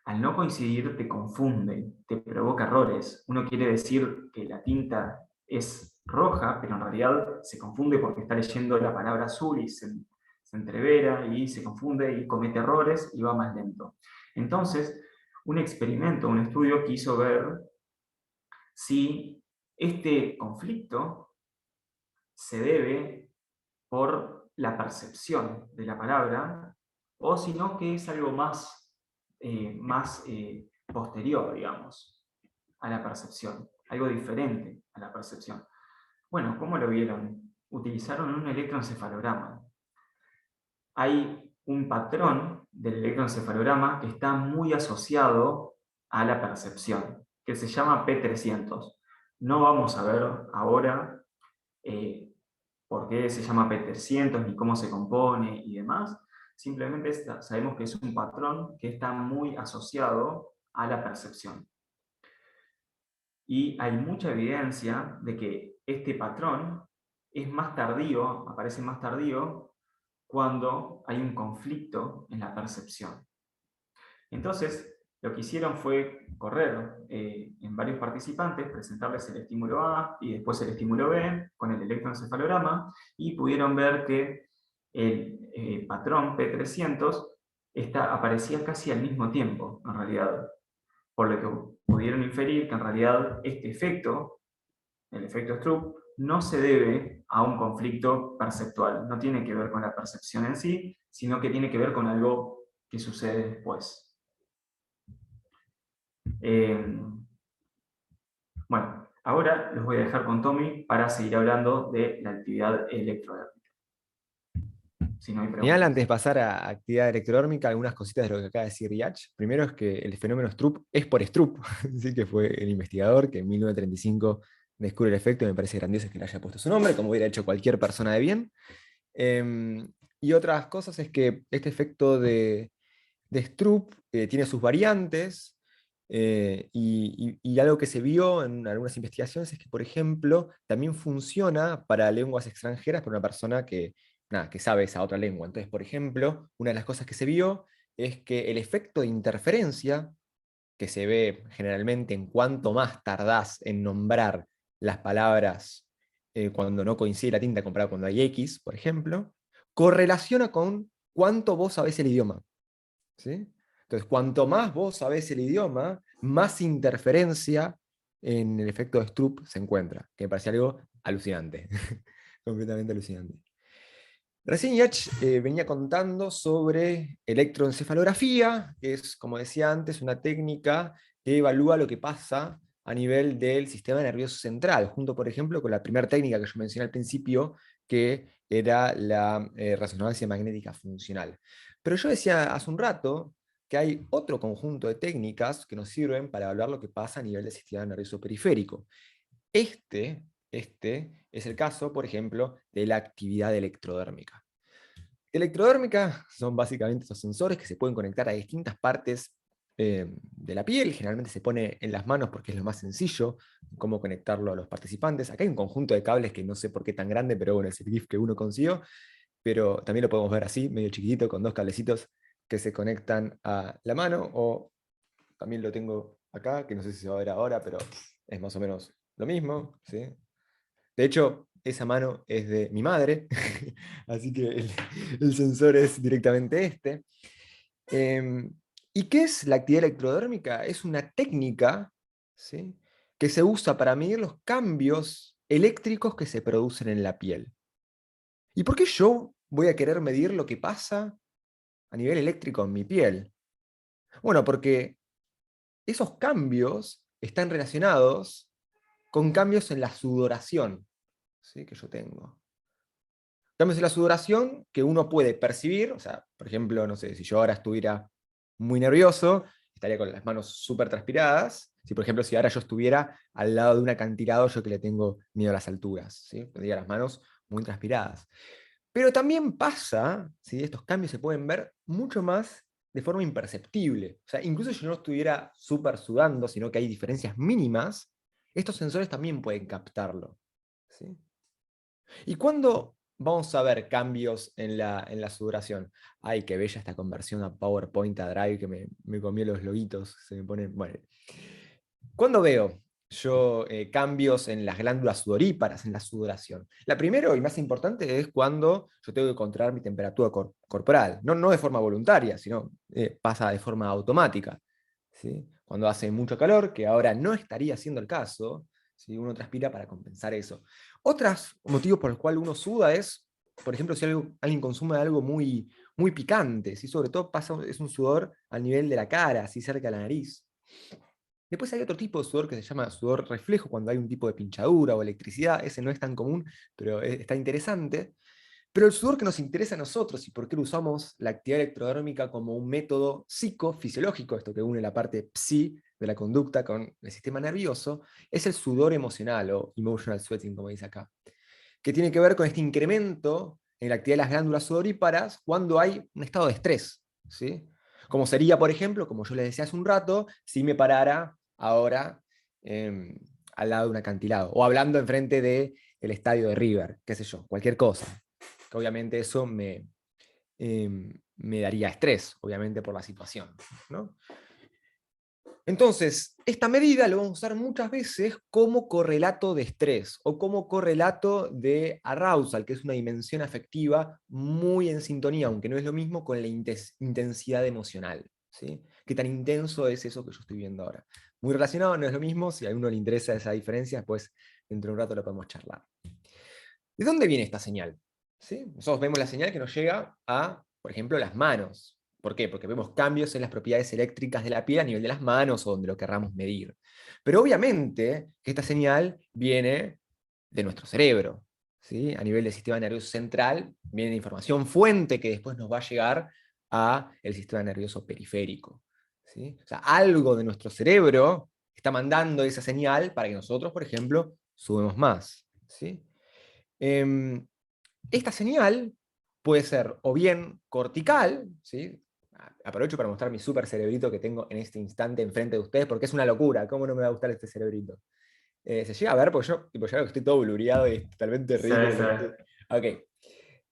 al no coincidir te confunde, te provoca errores. Uno quiere decir que la tinta es roja, pero en realidad se confunde porque está leyendo la palabra azul y se entrevera y se confunde y comete errores y va más lento. Entonces, un estudio quiso ver si este conflicto se debe por la percepción de la palabra o si no que es algo más posterior, digamos, a la percepción, algo diferente a la percepción. Bueno, ¿cómo lo vieron? utilizaron un electroencefalograma. Hay un patrón del electroencefalograma que está muy asociado a la percepción, que se llama P300. No vamos a ver ahora por qué se llama P300, ni cómo se compone y demás. Simplemente sabemos que es un patrón que está muy asociado a la percepción. Y hay mucha evidencia de que este patrón es más tardío, aparece más tardío, cuando hay un conflicto en la percepción. Entonces, lo que hicieron fue correr en varios participantes, presentarles el estímulo A y después el estímulo B con el electroencefalograma, y pudieron ver que el patrón P300 aparecía casi al mismo tiempo, en realidad. Por lo que pudieron inferir que en realidad este efecto, el efecto Stroop, no se debe a un conflicto perceptual, no tiene que ver con la percepción en sí, sino que tiene que ver con algo que sucede después. Bueno, ahora los voy a dejar con Tommy para seguir hablando de la actividad electrodérmica. Si no hay preguntas. Genial, antes de pasar a actividad electrodérmica, algunas cositas de lo que acaba de decir Yach. Primero es que el fenómeno Stroop es por Stroop, ¿sí? Que fue el investigador que en 1935 descubre el efecto, y me parece grandioso que le haya puesto su nombre, como hubiera hecho cualquier persona de bien. Y otras cosas es que este efecto de Stroop tiene sus variantes, y algo que se vio en algunas investigaciones es que, por ejemplo, también funciona para lenguas extranjeras para una persona que sabe esa otra lengua. Entonces, por ejemplo, una de las cosas que se vio es que el efecto de interferencia, que se ve generalmente en cuanto más tardás en nombrar las palabras cuando no coincide la tinta comparado cuando hay X, por ejemplo, correlaciona con cuánto vos sabés el idioma. ¿Sí? Entonces, cuanto más vos sabés el idioma, más interferencia en el efecto de Stroop se encuentra, que me parece algo alucinante, completamente alucinante. Recién Yach venía contando sobre electroencefalografía, que es, como decía antes, una técnica que evalúa lo que pasa a nivel del sistema nervioso central, junto, por ejemplo, con la primera técnica que yo mencioné al principio, que era la resonancia magnética funcional. Pero yo decía hace un rato que hay otro conjunto de técnicas que nos sirven para evaluar lo que pasa a nivel del sistema nervioso periférico. Este es el caso, por ejemplo, de la actividad electrodérmica. Electrodérmica son básicamente esos sensores que se pueden conectar a distintas partes de la piel. Generalmente se pone en las manos porque es lo más sencillo cómo conectarlo a los participantes. Acá hay un conjunto de cables que no sé por qué tan grande, pero bueno, es el GIF que uno consiguió. Pero también lo podemos ver así, medio chiquitito, con dos cablecitos que se conectan a la mano, o también lo tengo acá, que no sé si se va a ver ahora, pero es más o menos lo mismo, ¿sí? De hecho, esa mano es de mi madre, así que el sensor es directamente este. ¿Y qué es la actividad electrodérmica? Es una técnica, ¿sí?, que se usa para medir los cambios eléctricos que se producen en la piel. ¿Y por qué yo voy a querer medir lo que pasa a nivel eléctrico en mi piel? Bueno, porque esos cambios están relacionados con cambios en la sudoración, ¿sí?, que yo tengo. Cambios en la sudoración que uno puede percibir, o sea, por ejemplo, no sé, si yo ahora estuviera muy nervioso, estaría con las manos súper transpiradas. Si, por ejemplo, si ahora yo estuviera al lado de un acantilado, yo que le tengo miedo a las alturas, ¿sí?, tendría las manos muy transpiradas. Pero también pasa, ¿sí?, estos cambios se pueden ver mucho más de forma imperceptible. O sea, incluso si yo no estuviera súper sudando, sino que hay diferencias mínimas, estos sensores también pueden captarlo, ¿sí? ¿Y cuándo vamos a ver cambios en la sudoración? Ay, qué bella esta conversión a PowerPoint, a Drive, que me comió los loguitos, se me ponen... Bueno. ¿Cuándo veo yo cambios en las glándulas sudoríparas, en la sudoración? La primera y más importante es cuando yo tengo que controlar mi temperatura corporal. No de forma voluntaria, sino pasa de forma automática, ¿sí? Cuando hace mucho calor, que ahora no estaría siendo el caso, ¿sí?, uno transpira para compensar eso. Otros motivos por los cuales uno suda es, por ejemplo, si alguien consume algo muy, muy picante, ¿sí?, sobre todo es un sudor al nivel de la cara, así cerca de la nariz. Después hay otro tipo de sudor que se llama sudor reflejo, cuando hay un tipo de pinchadura o electricidad. Ese no es tan común, pero está interesante. Pero el sudor que nos interesa a nosotros y por qué lo usamos la actividad electrodérmica como un método psicofisiológico, esto que une la parte psi de la conducta con el sistema nervioso, es el sudor emocional o emotional sweating, como dice acá, que tiene que ver con este incremento en la actividad de las glándulas sudoríparas cuando hay un estado de estrés, ¿sí? Como sería, por ejemplo, como yo les decía hace un rato, si me parara ahora al lado de un acantilado, o hablando enfrente del estadio de River, qué sé yo, cualquier cosa. Que obviamente eso me daría estrés, obviamente por la situación, ¿no? Entonces, esta medida lo vamos a usar muchas veces como correlato de estrés o como correlato de arousal, que es una dimensión afectiva muy en sintonía, aunque no es lo mismo, con la intensidad emocional, ¿sí? ¿Qué tan intenso es eso que yo estoy viendo ahora? Muy relacionado, no es lo mismo. Si a uno le interesa esa diferencia, pues dentro de un rato lo podemos charlar. ¿De dónde viene esta señal? ¿Sí? Nosotros vemos la señal que nos llega a, por ejemplo, las manos. ¿Por qué? Porque vemos cambios en las propiedades eléctricas de la piel a nivel de las manos o donde lo querramos medir. Pero obviamente que esta señal viene de nuestro cerebro. ¿Sí? A nivel del sistema nervioso central viene información fuente que después nos va a llegar al sistema nervioso periférico. ¿Sí? O sea, algo de nuestro cerebro está mandando esa señal para que nosotros, por ejemplo, subamos más. ¿Sí? Esta señal puede ser o bien cortical, ¿sí? Aprovecho para mostrar mi super cerebrito que tengo en este instante enfrente de ustedes, porque es una locura, ¿cómo no me va a gustar este cerebrito? ¿Se llega a ver? Porque yo tipo, ya veo que estoy todo blureado y es totalmente Se ridículo. ve, se ve. Ok,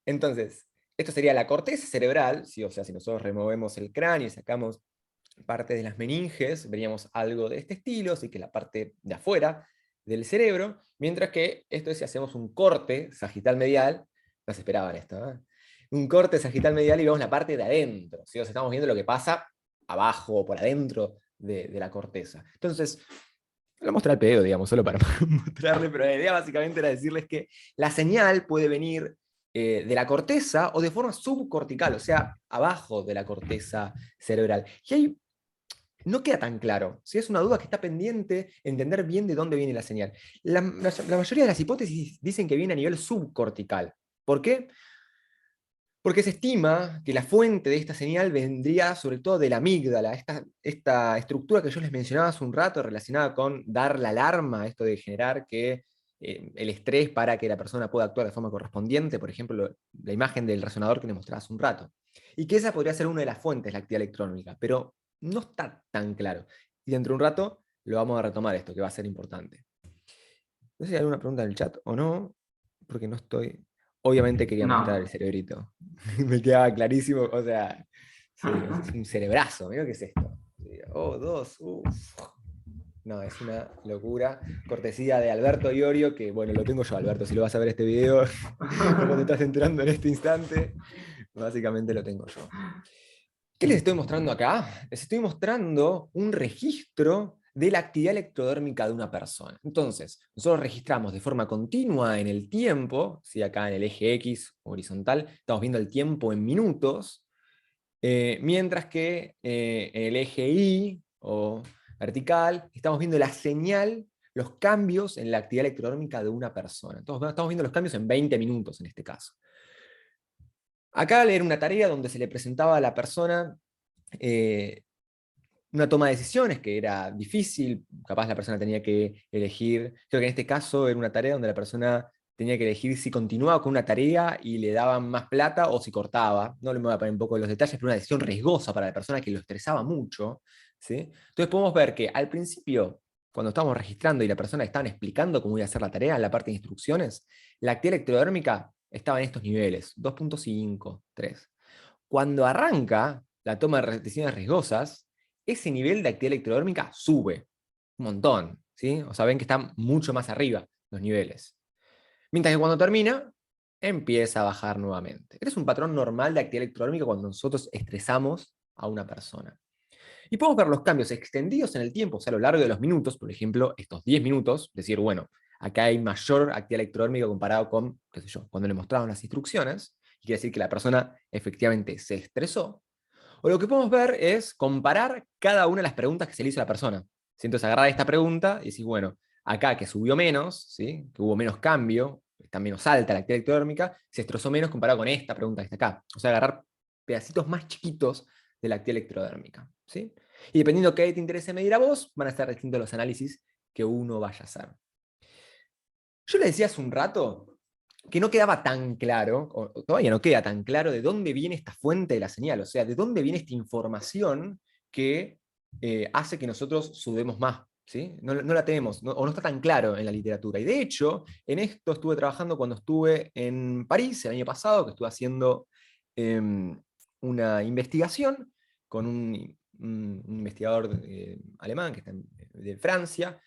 entonces, esto sería la corteza cerebral, ¿sí? O sea, si nosotros removemos el cráneo y sacamos parte de las meninges, veríamos algo de este estilo, así que la parte de afuera del cerebro, mientras que esto es si hacemos un corte sagital medial, no se esperaban esto, ¿eh? Un corte sagital medial y vemos la parte de adentro, ¿sí? O sea, estamos viendo lo que pasa abajo o por adentro de la corteza. Entonces, lo mostré al pedo, digamos, solo para mostrarle, pero la idea básicamente era decirles que la señal puede venir de la corteza o de forma subcortical, o sea, abajo de la corteza cerebral. Y ahí no queda tan claro. Si es una duda que está pendiente, entender bien de dónde viene la señal. La mayoría de las hipótesis dicen que viene a nivel subcortical. ¿Por qué? Porque se estima que la fuente de esta señal vendría sobre todo de la amígdala, esta estructura que yo les mencionaba hace un rato relacionada con dar la alarma, esto de generar que el estrés para que la persona pueda actuar de forma correspondiente, por ejemplo, la imagen del resonador que les mostraba hace un rato. Y que esa podría ser una de las fuentes, la actividad electrónica, pero no está tan claro. Y dentro de un rato lo vamos a retomar esto, que va a ser importante. No sé si hay alguna pregunta en el chat o no, porque no estoy... Obviamente quería mostrar el No. cerebrito. Me quedaba clarísimo, o sea, sí, es un cerebrazo, mira qué es esto. Oh, dos, no, es una locura. Cortesía de Alberto Iorio, que bueno, lo tengo yo, Alberto, si lo vas a ver este video, como te estás enterando en este instante, básicamente lo tengo yo. ¿Qué les estoy mostrando acá? Les estoy mostrando un registro de la actividad electrodérmica de una persona. Entonces, nosotros registramos de forma continua en el tiempo, ¿sí? Acá en el eje X horizontal, estamos viendo el tiempo en minutos, mientras que en el eje Y o vertical estamos viendo la señal, los cambios en la actividad electrodérmica de una persona. Entonces, estamos viendo los cambios en 20 minutos en este caso. Acá era una tarea donde se le presentaba a la persona una toma de decisiones que era difícil, capaz la persona tenía que elegir, creo que en este caso era una tarea donde la persona tenía que elegir si continuaba con una tarea y le daban más plata o si cortaba. No le voy a poner un poco los detalles, pero una decisión riesgosa para la persona que lo estresaba mucho, ¿sí? Entonces podemos ver que al principio, cuando estábamos registrando y la persona estaban explicando cómo iba a hacer la tarea en la parte de instrucciones, la actividad electrodérmica estaba en estos niveles, 2.5, 3. Cuando arranca la toma de decisiones riesgosas, ese nivel de actividad electrodérmica sube un montón, ¿sí? O sea, ven que están mucho más arriba los niveles. Mientras que cuando termina, empieza a bajar nuevamente. Este es un patrón normal de actividad electrodérmica cuando nosotros estresamos a una persona. Y podemos ver los cambios extendidos en el tiempo, o sea, a lo largo de los minutos, por ejemplo, estos 10 minutos, decir, bueno, acá hay mayor actividad electrodérmica comparado con, qué sé yo, cuando le mostraban las instrucciones, y quiere decir que la persona efectivamente se estresó. O lo que podemos ver es comparar cada una de las preguntas que se le hizo a la persona. ¿Sí? Entonces agarrar esta pregunta y decís, bueno, acá que subió menos, ¿sí? Que hubo menos cambio, está menos alta la actividad electrodérmica, se destrozó menos comparado con esta pregunta que está acá. O sea, agarrar pedacitos más chiquitos de la actividad electrodérmica. ¿Sí? Y dependiendo de qué te interese medir a vos, van a ser distintos los análisis que uno vaya a hacer. Yo le decía hace un rato que no quedaba tan claro, o todavía no queda tan claro, de dónde viene esta fuente de la señal, o sea, de dónde viene esta información que hace que nosotros sudemos más. ¿Sí? No la tenemos, o no está tan claro en la literatura. Y de hecho, en esto estuve trabajando cuando estuve en París el año pasado, que estuve haciendo una investigación con un investigador alemán que está de Francia.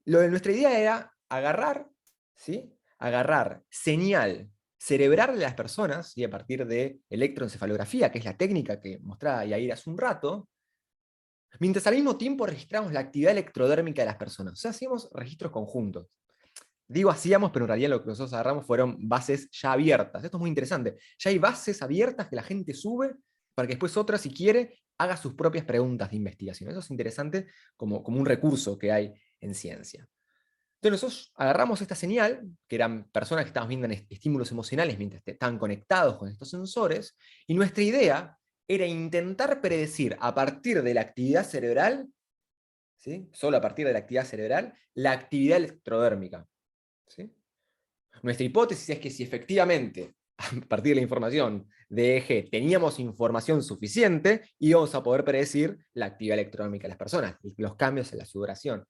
Nuestra idea era agarrar, ¿sí? Agarrar señal cerebral de las personas, y a partir de electroencefalografía, que es la técnica que mostraba Yair hace un rato, mientras al mismo tiempo registramos la actividad electrodérmica de las personas. O sea, hacíamos registros conjuntos. Digo hacíamos, pero en realidad lo que nosotros agarramos fueron bases ya abiertas. Esto es muy interesante. Ya hay bases abiertas que la gente sube para que después otra, si quiere, haga sus propias preguntas de investigación. Eso es interesante como un recurso que hay en ciencia. Entonces nosotros agarramos esta señal, que eran personas que estaban viendo estímulos emocionales mientras estaban conectados con estos sensores, y nuestra idea era intentar predecir a partir de la actividad cerebral, ¿sí? Solo a partir de la actividad cerebral, la actividad electrodérmica. ¿Sí? Nuestra hipótesis es que si efectivamente, a partir de la información de EEG, teníamos información suficiente, íbamos a poder predecir la actividad electrodérmica de las personas, y los cambios en la sudoración.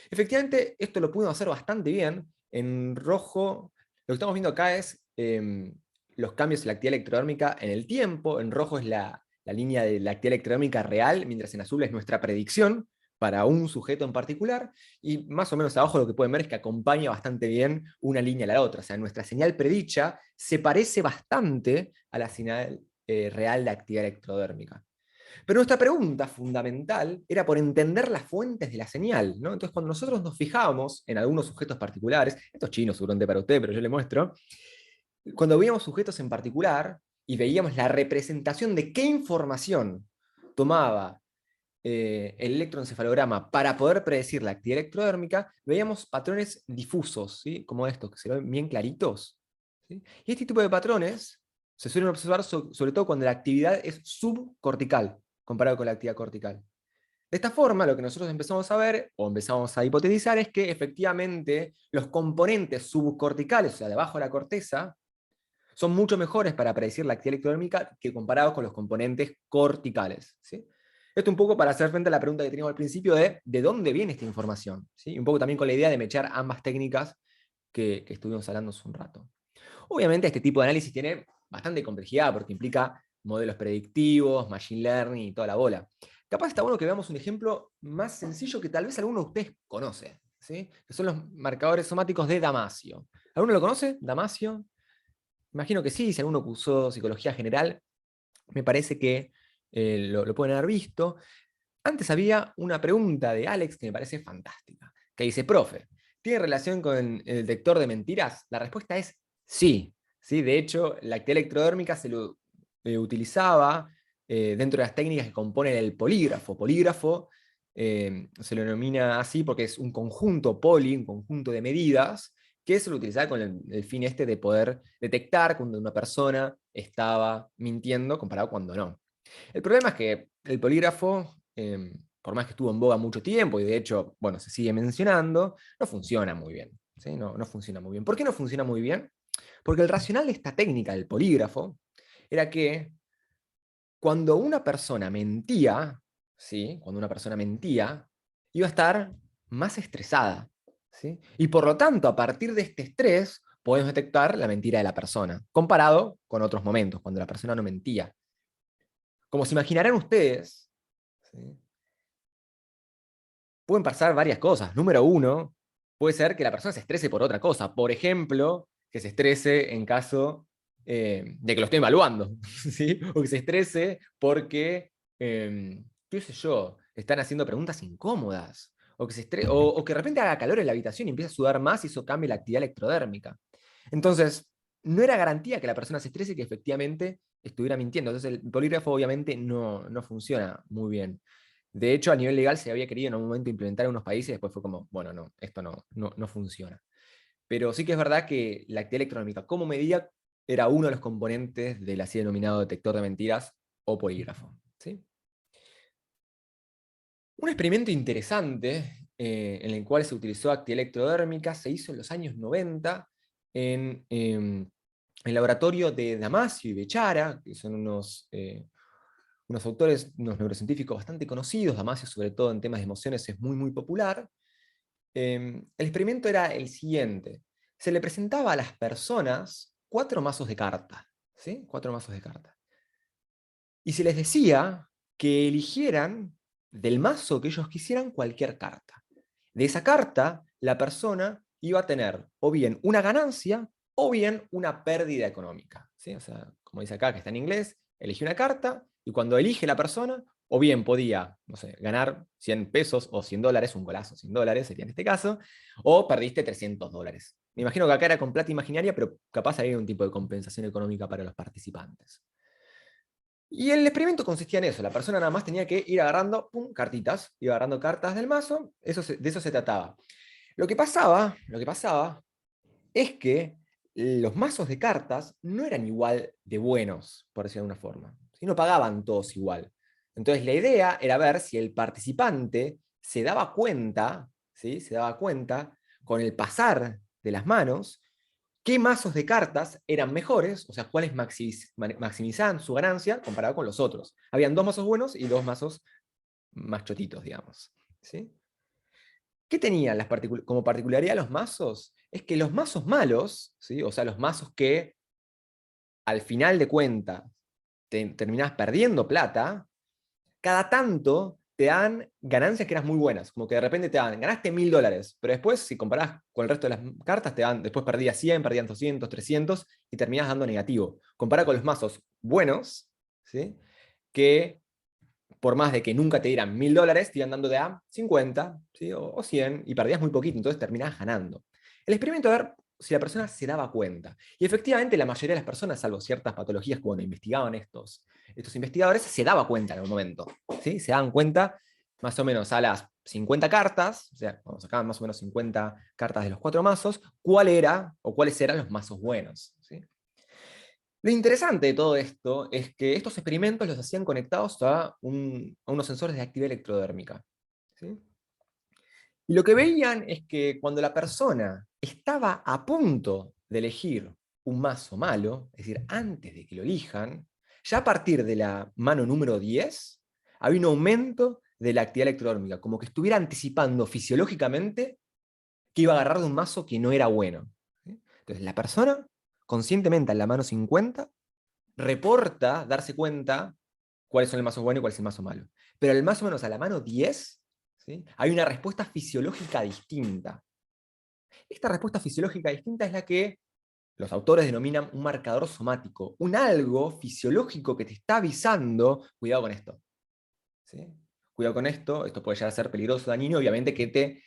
Efectivamente, esto lo pudimos hacer bastante bien. En rojo, lo que estamos viendo acá es los cambios en la actividad electrodérmica en el tiempo. En rojo es la línea de la actividad electrodérmica real, mientras en azul es nuestra predicción para un sujeto en particular, y más o menos abajo lo que pueden ver es que acompaña bastante bien una línea a la otra. O sea, nuestra señal predicha se parece bastante a la señal real de actividad electrodérmica. Pero nuestra pregunta fundamental era por entender las fuentes de la señal, ¿no? Entonces, cuando nosotros nos fijábamos en algunos sujetos particulares, esto es chino seguramente para usted, pero yo le muestro, cuando veíamos sujetos en particular y veíamos la representación de qué información tomaba el electroencefalograma para poder predecir la actividad electrodérmica, veíamos patrones difusos, ¿sí? Como estos, que se ven bien claritos. ¿Sí? Y este tipo de patrones se suelen observar sobre todo cuando la actividad es subcortical, comparado con la actividad cortical. De esta forma, lo que nosotros empezamos a ver, o empezamos a hipotetizar, es que efectivamente los componentes subcorticales, o sea, debajo de la corteza, son mucho mejores para predecir la actividad electrodérmica que comparados con los componentes corticales. ¿Sí? Esto un poco para hacer frente a la pregunta que teníamos al principio de dónde viene esta información. ¿Sí? Y un poco también con la idea de mechar ambas técnicas que estuvimos hablando hace un rato. Obviamente este tipo de análisis tiene bastante complejidad porque implica modelos predictivos, machine learning y toda la bola. Capaz está bueno que veamos un ejemplo más sencillo que tal vez alguno de ustedes conoce, ¿sí? Que son los marcadores somáticos de Damasio. ¿Alguno lo conoce? ¿Damasio? Imagino que sí, si alguno usó psicología general, me parece que lo pueden haber visto. Antes había una pregunta de Alex que me parece fantástica, que dice, profe, ¿tiene relación con el detector de mentiras? La respuesta es sí. ¿Sí? De hecho, la actividad electrodérmica se lo utilizaba dentro de las técnicas que componen el polígrafo. Polígrafo se lo denomina así porque es un conjunto un conjunto de medidas que se lo utilizaba con el fin este de poder detectar cuando una persona estaba mintiendo comparado cuando no. El problema es que el polígrafo, por más que estuvo en boga mucho tiempo, y de hecho, bueno, se sigue mencionando, no funciona muy bien. ¿Sí? No funciona muy bien. ¿Por qué no funciona muy bien? Porque el racional de esta técnica del polígrafo era que cuando una persona mentía, ¿sí? Cuando una persona mentía, iba a estar más estresada. ¿Sí? Y por lo tanto, a partir de este estrés, podemos detectar la mentira de la persona, comparado con otros momentos, cuando la persona no mentía. Como se imaginarán ustedes, ¿sí? Pueden pasar varias cosas. Número uno, puede ser que la persona se estrese por otra cosa. Por ejemplo, que se estrese en caso de que lo estén evaluando. ¿Sí? O que se estrese porque, qué sé yo, están haciendo preguntas incómodas. O que de repente haga calor en la habitación y empiece a sudar más y eso cambie la actividad electrodérmica. Entonces, no era garantía que la persona se estrese y que efectivamente estuviera mintiendo. Entonces el polígrafo obviamente no funciona muy bien. De hecho, a nivel legal se había querido en un momento implementar en unos países, después fue como, bueno, no, esto no funciona. Pero sí que es verdad que la actividad electrónica como medida era uno de los componentes del así denominado detector de mentiras o polígrafo. ¿Sí? Un experimento interesante en el cual se utilizó actividad electrodérmica se hizo en los años 90 en el laboratorio de Damasio y Bechara, que son unos autores, unos neurocientíficos bastante conocidos. Damasio, sobre todo en temas de emociones, es muy popular. El experimento era el siguiente. Se le presentaba a las personas 4 mazos de cartas. ¿Sí? 4 mazos de cartas. Y se les decía que eligieran del mazo que ellos quisieran cualquier carta. De esa carta, la persona iba a tener o bien una ganancia o bien una pérdida económica. ¿Sí? O sea, como dice acá, que está en inglés, elige una carta y cuando elige la persona, o bien podía, no sé, ganar 100 pesos o 100 dólares, un golazo, 100 dólares sería en este caso, o perdiste 300 dólares. Me imagino que acá era con plata imaginaria, pero capaz había un tipo de compensación económica para los participantes. Y el experimento consistía en eso, la persona nada más tenía que ir agarrando cartitas, iba agarrando cartas del mazo, de eso se trataba. Lo que pasaba es que los mazos de cartas no eran igual de buenos, por decirlo de alguna forma, no pagaban todos igual. Entonces la idea era ver si el participante se daba cuenta, ¿sí? Se daba cuenta con el pasar de las manos, qué mazos de cartas eran mejores, o sea, cuáles maximizaban su ganancia comparado con los otros. Habían 2 mazos buenos y 2 mazos más chotitos, digamos. ¿Sí? ¿Qué tenían como particularidad los mazos? Es que los mazos malos, ¿sí? O sea, los mazos que al final de cuentas terminás perdiendo plata, cada tanto te dan ganancias que eran muy buenas, como que de repente te dan, ganaste 1000 dólares, pero después, si comparás con el resto de las cartas, después perdías 100, perdías 200, 300, y terminás dando negativo. Compará con los mazos buenos, ¿sí? Que por más de que nunca te dieran 1000 dólares, te iban dando de a 50, ¿sí? o 100, y perdías muy poquito, entonces terminabas ganando. El experimento a ver si la persona se daba cuenta. Y efectivamente la mayoría de las personas, salvo ciertas patologías, cuando investigaban estos investigadores, se daba cuenta en el momento. ¿Sí? Se daban cuenta más o menos a las 50 cartas, o sea, cuando sacaban más o menos 50 cartas de los 4 mazos, cuál era o cuáles eran los mazos buenos. ¿Sí? Lo interesante de todo esto es que estos experimentos los hacían conectados a unos sensores de actividad electrodérmica. ¿Sí? Y lo que veían es que cuando la persona estaba a punto de elegir un mazo malo, es decir, antes de que lo elijan, ya a partir de la mano número 10, había un aumento de la actividad electrodérmica, como que estuviera anticipando fisiológicamente que iba a agarrar de un mazo que no era bueno. ¿Sí? Entonces la persona, conscientemente en la mano 50, reporta darse cuenta cuáles son el mazo bueno y cuál es el mazo malo. Pero el más o menos a la mano 10, ¿sí? Hay una respuesta fisiológica distinta. Esta respuesta fisiológica distinta es la que los autores denominan un marcador somático, un algo fisiológico que te está avisando, cuidado con esto. ¿Sí? Cuidado con esto puede llegar a ser peligroso, dañino, obviamente que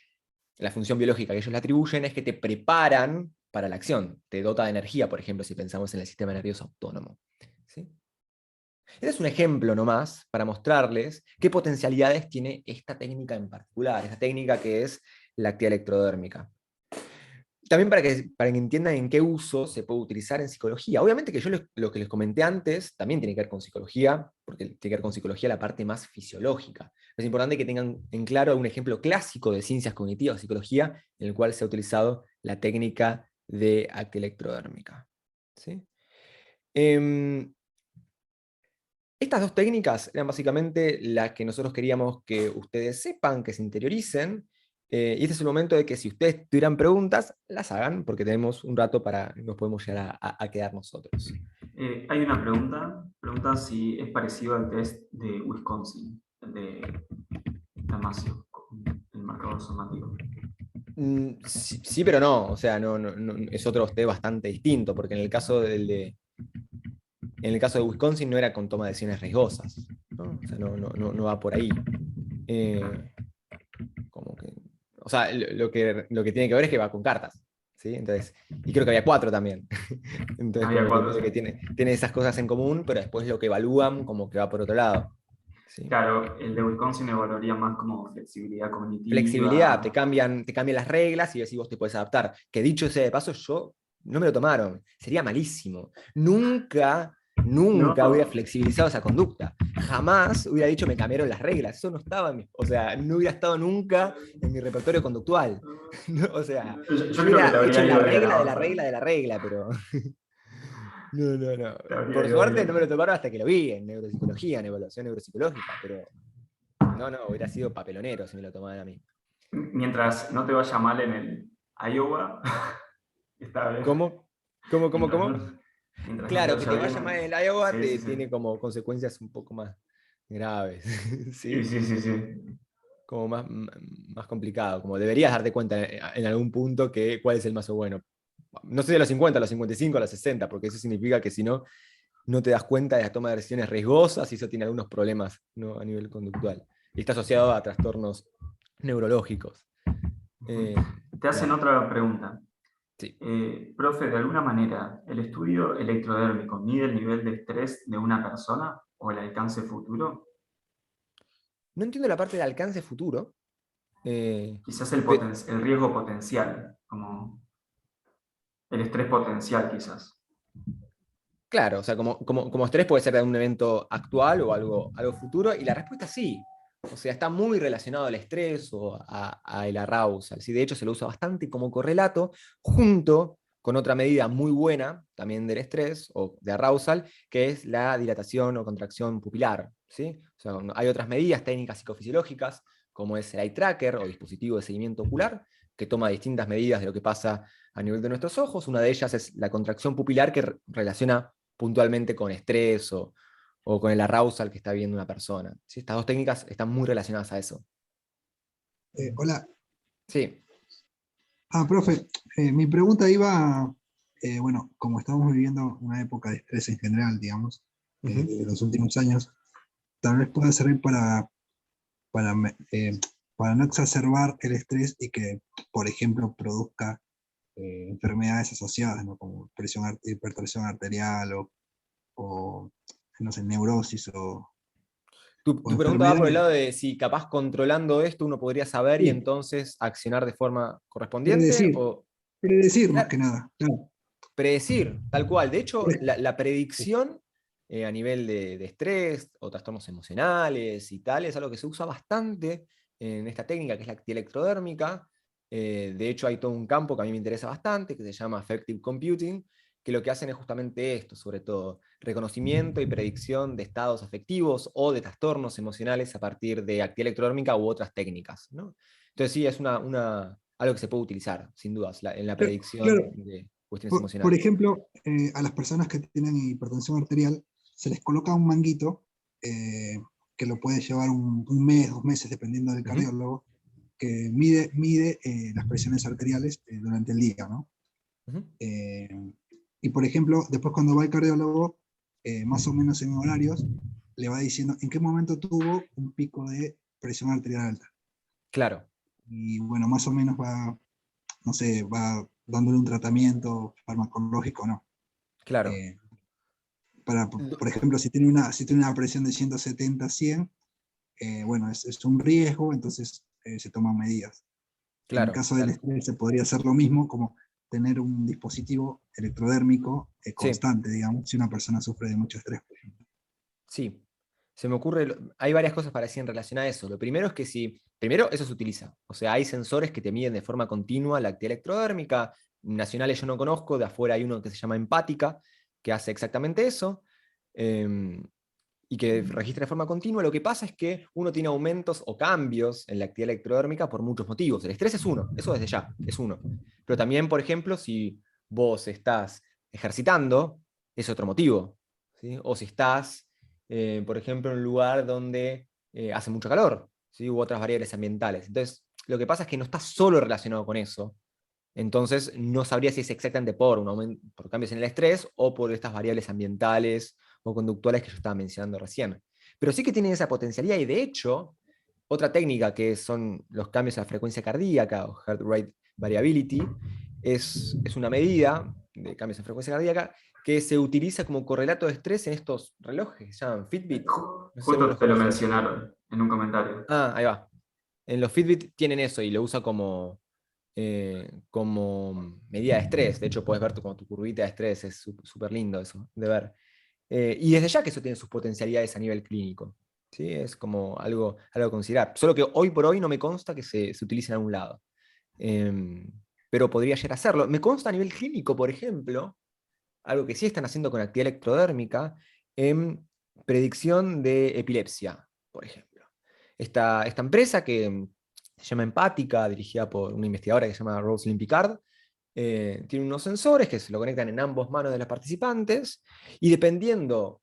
la función biológica que ellos le atribuyen es que te preparan para la acción, te dota de energía, por ejemplo, si pensamos en el sistema nervioso autónomo. ¿Sí? Este es un ejemplo nomás para mostrarles qué potencialidades tiene esta técnica en particular, esta técnica que es la actividad electrodérmica. También para que entiendan en qué uso se puede utilizar en psicología. Obviamente que yo lo que les comenté antes también tiene que ver con psicología, porque tiene que ver con psicología la parte más fisiológica. Es importante que tengan en claro un ejemplo clásico de ciencias cognitivas, psicología, en el cual se ha utilizado la técnica de actividad electrodérmica. ¿Sí? Estas 2 técnicas eran básicamente las que nosotros queríamos que ustedes sepan, que se interioricen, y este es el momento de que si ustedes tuvieran preguntas, las hagan, porque tenemos un rato para nos podemos llegar a quedar nosotros. Hay una pregunta si es parecido al test de Wisconsin, el de Damasio, el marcador somático. Sí, sí, pero no, o sea, no, es otro test bastante distinto, porque en el caso de Wisconsin no era con toma de decisiones riesgosas, ¿no? O sea, no va por ahí. Como que, o sea, lo que tiene que ver es que va con cartas, ¿sí? Entonces, y creo que había 4 también. Entonces, Había como que 4, medio que tiene esas cosas en común, pero después lo que evalúan como que va por otro lado. ¿sí? Claro, el de Wisconsin evaluaría más como flexibilidad Flexibilidad, te cognitiva. cambian, te cambian las reglas y así vos te puedes adaptar. Que dicho sea de paso, yo no me lo tomaron. Sería malísimo. Nunca, nunca hubiera No, flexibilizado esa conducta. Jamás hubiera dicho me cambiaron las reglas. Eso no estaba en o sea, no hubiera estado nunca en mi repertorio conductual. No, o sea, yo yo creo que te hubiera hecho habría la ido bien regla a de vos la regla también. de la regla, pero no, no, no. Te habría Por ido suerte no me lo bien. tomaron hasta que lo vi en neuropsicología, en evaluación neuropsicológica, pero no, no, hubiera sido papelonero si me lo tomaban a mí. Mientras no te vaya mal en el Iowa, está bien. ¿Cómo? ¿Cómo, cómo, Mientras cómo? no, mientras no te Claro, que vaya te bien. vaya mal en el Iowa Sí, te sí, sí. tiene como consecuencias un poco más graves, Sí, ¿sí? sí, sí, sí. Como más complicado, como deberías darte cuenta en algún punto que cuál es el mazo bueno. No sé de los 50, a los 55, a los 60, porque eso significa que si no, no te das cuenta de la toma de decisiones riesgosas y eso tiene algunos problemas, ¿no? A nivel conductual. Y está asociado a trastornos neurológicos. Ujú. Eh, Te hacen claro, otra pregunta. sí. Profe, de alguna manera, ¿el estudio electrodérmico mide el nivel de estrés de una persona o el alcance futuro? No entiendo la parte del alcance futuro. eh, Quizás pe- el riesgo potencial, como el estrés potencial, quizás. Claro, o sea, como estrés puede ser de un evento actual o algo futuro, y la respuesta es sí. O sea, está muy relacionado al estrés o a el arousal. ¿Sí? De hecho, se lo usa bastante como correlato, junto con otra medida muy buena, también del estrés o de arousal, que es la dilatación o contracción pupilar. ¿Sí? O sea, hay otras medidas técnicas psicofisiológicas, como es el eye tracker o dispositivo de seguimiento ocular, que toma distintas medidas de lo que pasa a nivel de nuestros ojos. Una de ellas es la contracción pupilar, que relaciona puntualmente con estrés o con el arousal que está viendo una persona. ¿Sí? Estas dos técnicas están muy relacionadas a eso. Hola. Sí. Profe, mi pregunta iba, bueno, como estamos viviendo una época de estrés en general, digamos, Ujú. de los últimos años, tal vez pueda servir para, me- eh, para no exacerbar el estrés y que, por ejemplo, produzca enfermedades asociadas, ¿no? Como hipertensión arterial o, no sé, neurosis o Tu pregunta va por el enfermedades. lado de si capaz controlando esto uno podría saber y Sí, entonces accionar de forma correspondiente predecir, o predecir más claro, que nada. Claro. predecir, tal cual. De hecho, Por ej- la predicción a nivel de estrés o trastornos emocionales y tal es algo que se usa bastante en esta técnica que es la actielectrodérmica. De hecho, hay todo un campo que a mí me interesa bastante que se llama Affective Computing, que lo que hacen es justamente esto, sobre todo reconocimiento y predicción de estados afectivos o de trastornos emocionales a partir de actielectrodérmica u otras técnicas, ¿no? Entonces sí, es algo que se puede utilizar, sin dudas, en la predicción Claro, de cuestiones por emocionales. ejemplo, a las personas que tienen hipertensión arterial se les coloca un manguito que lo puede llevar un mes, 2 meses, dependiendo del Ujú. cardiólogo, que mide las presiones arteriales durante el día, ¿no? Ujú. Eh, y por ejemplo, después cuando va el cardiólogo, más o menos en horarios, le va diciendo en qué momento tuvo un pico de presión arterial alta. Claro, Y bueno, más o menos va, no sé, va dándole un tratamiento farmacológico, ¿no? claro. Eh, para, Du- por ejemplo, si tiene una presión de 170 a 100, bueno, es un riesgo, entonces se toman medidas. En el Claro, caso del claro. estrés se podría hacer lo mismo, como tener un dispositivo electrodérmico Sí, constante, digamos, si una persona sufre de mucho estrés, por ejemplo. sí. Se me ocurre, hay varias cosas para decir en relación a eso. Lo primero es que primero eso se utiliza. O sea, hay sensores que te miden de forma continua la actividad electrodérmica. Nacionales yo no conozco, de afuera hay uno que se llama Empática, que hace exactamente eso. em, y que registra de forma continua. Lo que pasa es que uno tiene aumentos o cambios en la actividad electrodérmica por muchos motivos. El estrés es uno, eso desde ya, es uno. Pero también, por ejemplo, si vos estás ejercitando, es otro motivo. ¿Sí? O si estás, por ejemplo, en un lugar donde hace mucho calor, ¿sí? U otras variables ambientales. Entonces, lo que pasa es que no está solo relacionado con eso. Entonces, no sabría si es exactamente por, por cambios en el estrés o por estas variables ambientales o conductuales que yo estaba mencionando recién. Pero sí que tienen esa potencialidad y de hecho, otra técnica que son los cambios a la frecuencia cardíaca o heart rate variability es una medida de cambios en frecuencia cardíaca, que se utiliza como correlato de estrés en estos relojes que se llaman Fitbit. No sé si alguno Justo los te lo conoces. mencionaron en un comentario. Ah, ahí va. En los Fitbit tienen eso y lo usa como medida de estrés. De hecho, puedes ver como tu curvita de estrés, es súper lindo eso de ver. Y desde ya que eso tiene sus potencialidades a nivel clínico. ¿Sí? Es como algo a considerar. Solo que hoy por hoy no me consta que se utilice en algún lado. Pero podría llegar a hacerlo. Me consta a nivel clínico, por ejemplo, algo que sí están haciendo con actividad electrodérmica en predicción de epilepsia, por ejemplo. Esta empresa que se llama Empática, dirigida por una investigadora que se llama Rosalind Picard, tiene unos sensores que se lo conectan en ambos manos de los participantes y dependiendo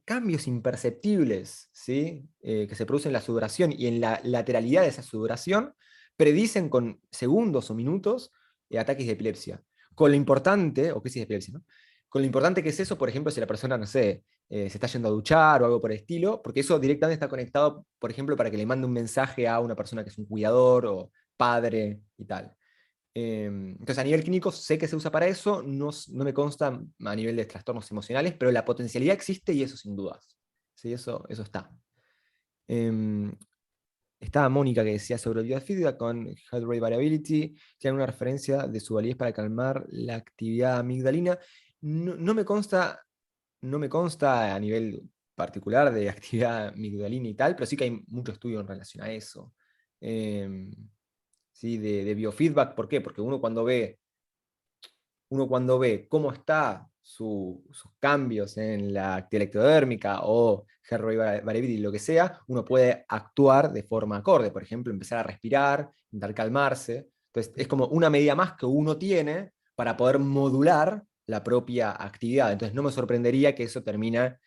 cambios imperceptibles, ¿sí? Que se producen en la sudoración y en la lateralidad de esa sudoración, predicen con segundos o minutos ataques de epilepsia. Con lo importante, o crisis de epilepsia, ¿no? Con lo importante que es eso, por ejemplo, si la persona, no sé, se está yendo a duchar o algo por el estilo, porque eso directamente está conectado, por ejemplo, para que le mande un mensaje a una persona que es un cuidador o padre y tal. Entonces, a nivel clínico sé que se usa para eso, no me consta a nivel de trastornos emocionales, pero la potencialidad existe y eso sin dudas. Sí, eso está. Estaba Mónica que decía sobre el biofeedback con heart rate variability, tiene una referencia de su validez para calmar la actividad amigdalina. No me consta a nivel particular de actividad amigdalina y tal, pero sí que hay mucho estudio en relación a eso. ¿Sí? De biofeedback, ¿por qué? Porque uno cuando ve cómo están sus cambios en la actividad electrodérmica o heart rate variability, lo que sea, uno puede actuar de forma acorde. Por ejemplo, empezar a respirar, intentar calmarse. Entonces, es como una medida más que uno tiene para poder modular la propia actividad. Entonces, no me sorprendería que eso termine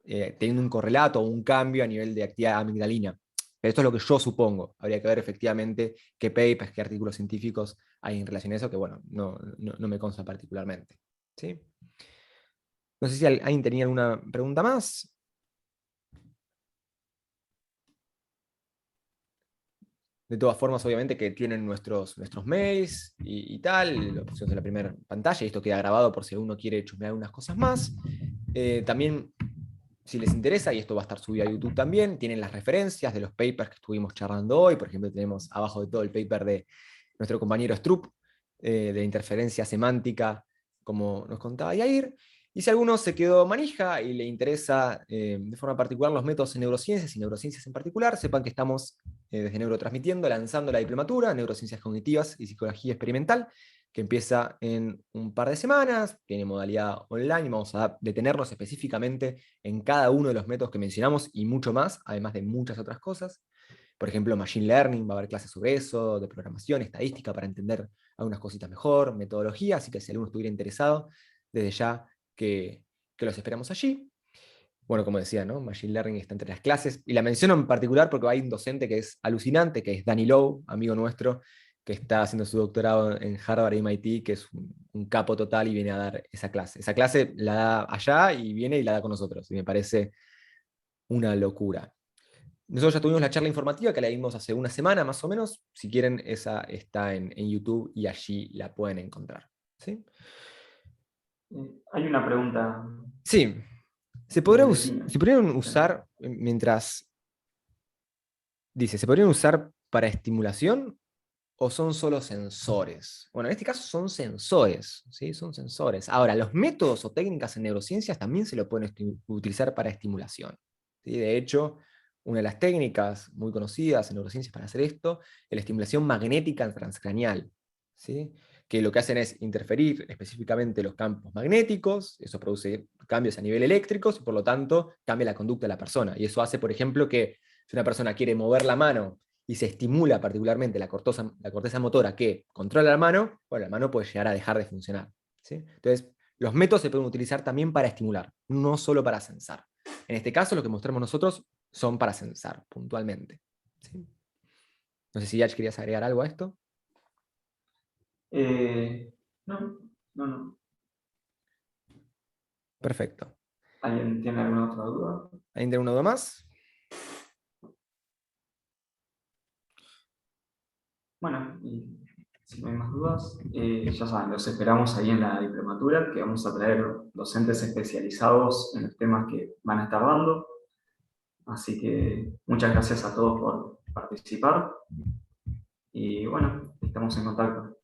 teniendo un correlato o un cambio a nivel de actividad amigdalina. Pero esto es lo que yo supongo. Habría que ver efectivamente qué papers, qué artículos científicos hay en relación a eso, que bueno, no me consta particularmente. ¿Sí? No sé si alguien tenía alguna pregunta más. De todas formas, obviamente que tienen nuestros mails y tal, lo pusimos en la primera pantalla y esto queda grabado por si uno quiere chusmear unas cosas más. También, si les interesa, y esto va a estar subido a YouTube también, tienen las referencias de los papers que estuvimos charlando hoy. Por ejemplo, tenemos abajo de todo el paper de nuestro compañero Stroop, de interferencia semántica, como nos contaba Yair. Y si alguno se quedó manija y le interesa de forma particular los métodos en neurociencias y neurociencias en particular, sepan que estamos desde Neurotransmitiendo lanzando la diplomatura, Neurociencias Cognitivas y Psicología Experimental, que empieza en un par de semanas, tiene modalidad online, vamos a detenernos específicamente en cada uno de los métodos que mencionamos y mucho más, además de muchas otras cosas. Por ejemplo, Machine Learning, va a haber clases sobre eso, de programación, estadística, para entender algunas cositas mejor, metodología, así que si alguno estuviera interesado, desde ya que los esperamos allí. Bueno, como decía, ¿no? Machine Learning está entre las clases, y la menciono en particular porque hay un docente que es alucinante, que es Danny Lowe, amigo nuestro, que está haciendo su doctorado en Harvard y MIT, que es un capo total y viene a dar esa clase. Esa clase la da allá y viene y la da con nosotros, y me parece una locura. Nosotros ya tuvimos la charla informativa que la dimos hace una semana más o menos. Si quieren, esa está en YouTube y allí la pueden encontrar. ¿Sí? Hay una pregunta. Sí. ¿Se podrían usar mientras... Dice, ¿se podrían usar para estimulación o son solo sensores? Bueno, en este caso son sensores, ¿sí? Son sensores. Ahora, los métodos o técnicas en neurociencias también se lo pueden utilizar para estimulación. ¿Sí? De hecho, una de las técnicas muy conocidas en neurociencias para hacer esto es la estimulación magnética transcraneal, ¿sí? Que lo que hacen es interferir específicamente los campos magnéticos, eso produce cambios a nivel eléctrico y por lo tanto cambia la conducta de la persona. Y eso hace, por ejemplo, que si una persona quiere mover la mano y se estimula particularmente la corteza motora que controla la mano, bueno, la mano puede llegar a dejar de funcionar. ¿Sí? Entonces, los métodos se pueden utilizar también para estimular, no solo para sensar. En este caso, lo que mostramos nosotros son para sensar, puntualmente. ¿Sí? No sé si Yach querías agregar algo a esto. No. Perfecto. ¿Alguien tiene alguna otra duda? ¿Alguien tiene una duda más? Bueno, y Si no hay más dudas, ya saben, los esperamos ahí en la diplomatura, que vamos a traer docentes especializados en los temas que van a estar dando. Así que muchas gracias a todos por participar. Y bueno, estamos en contacto.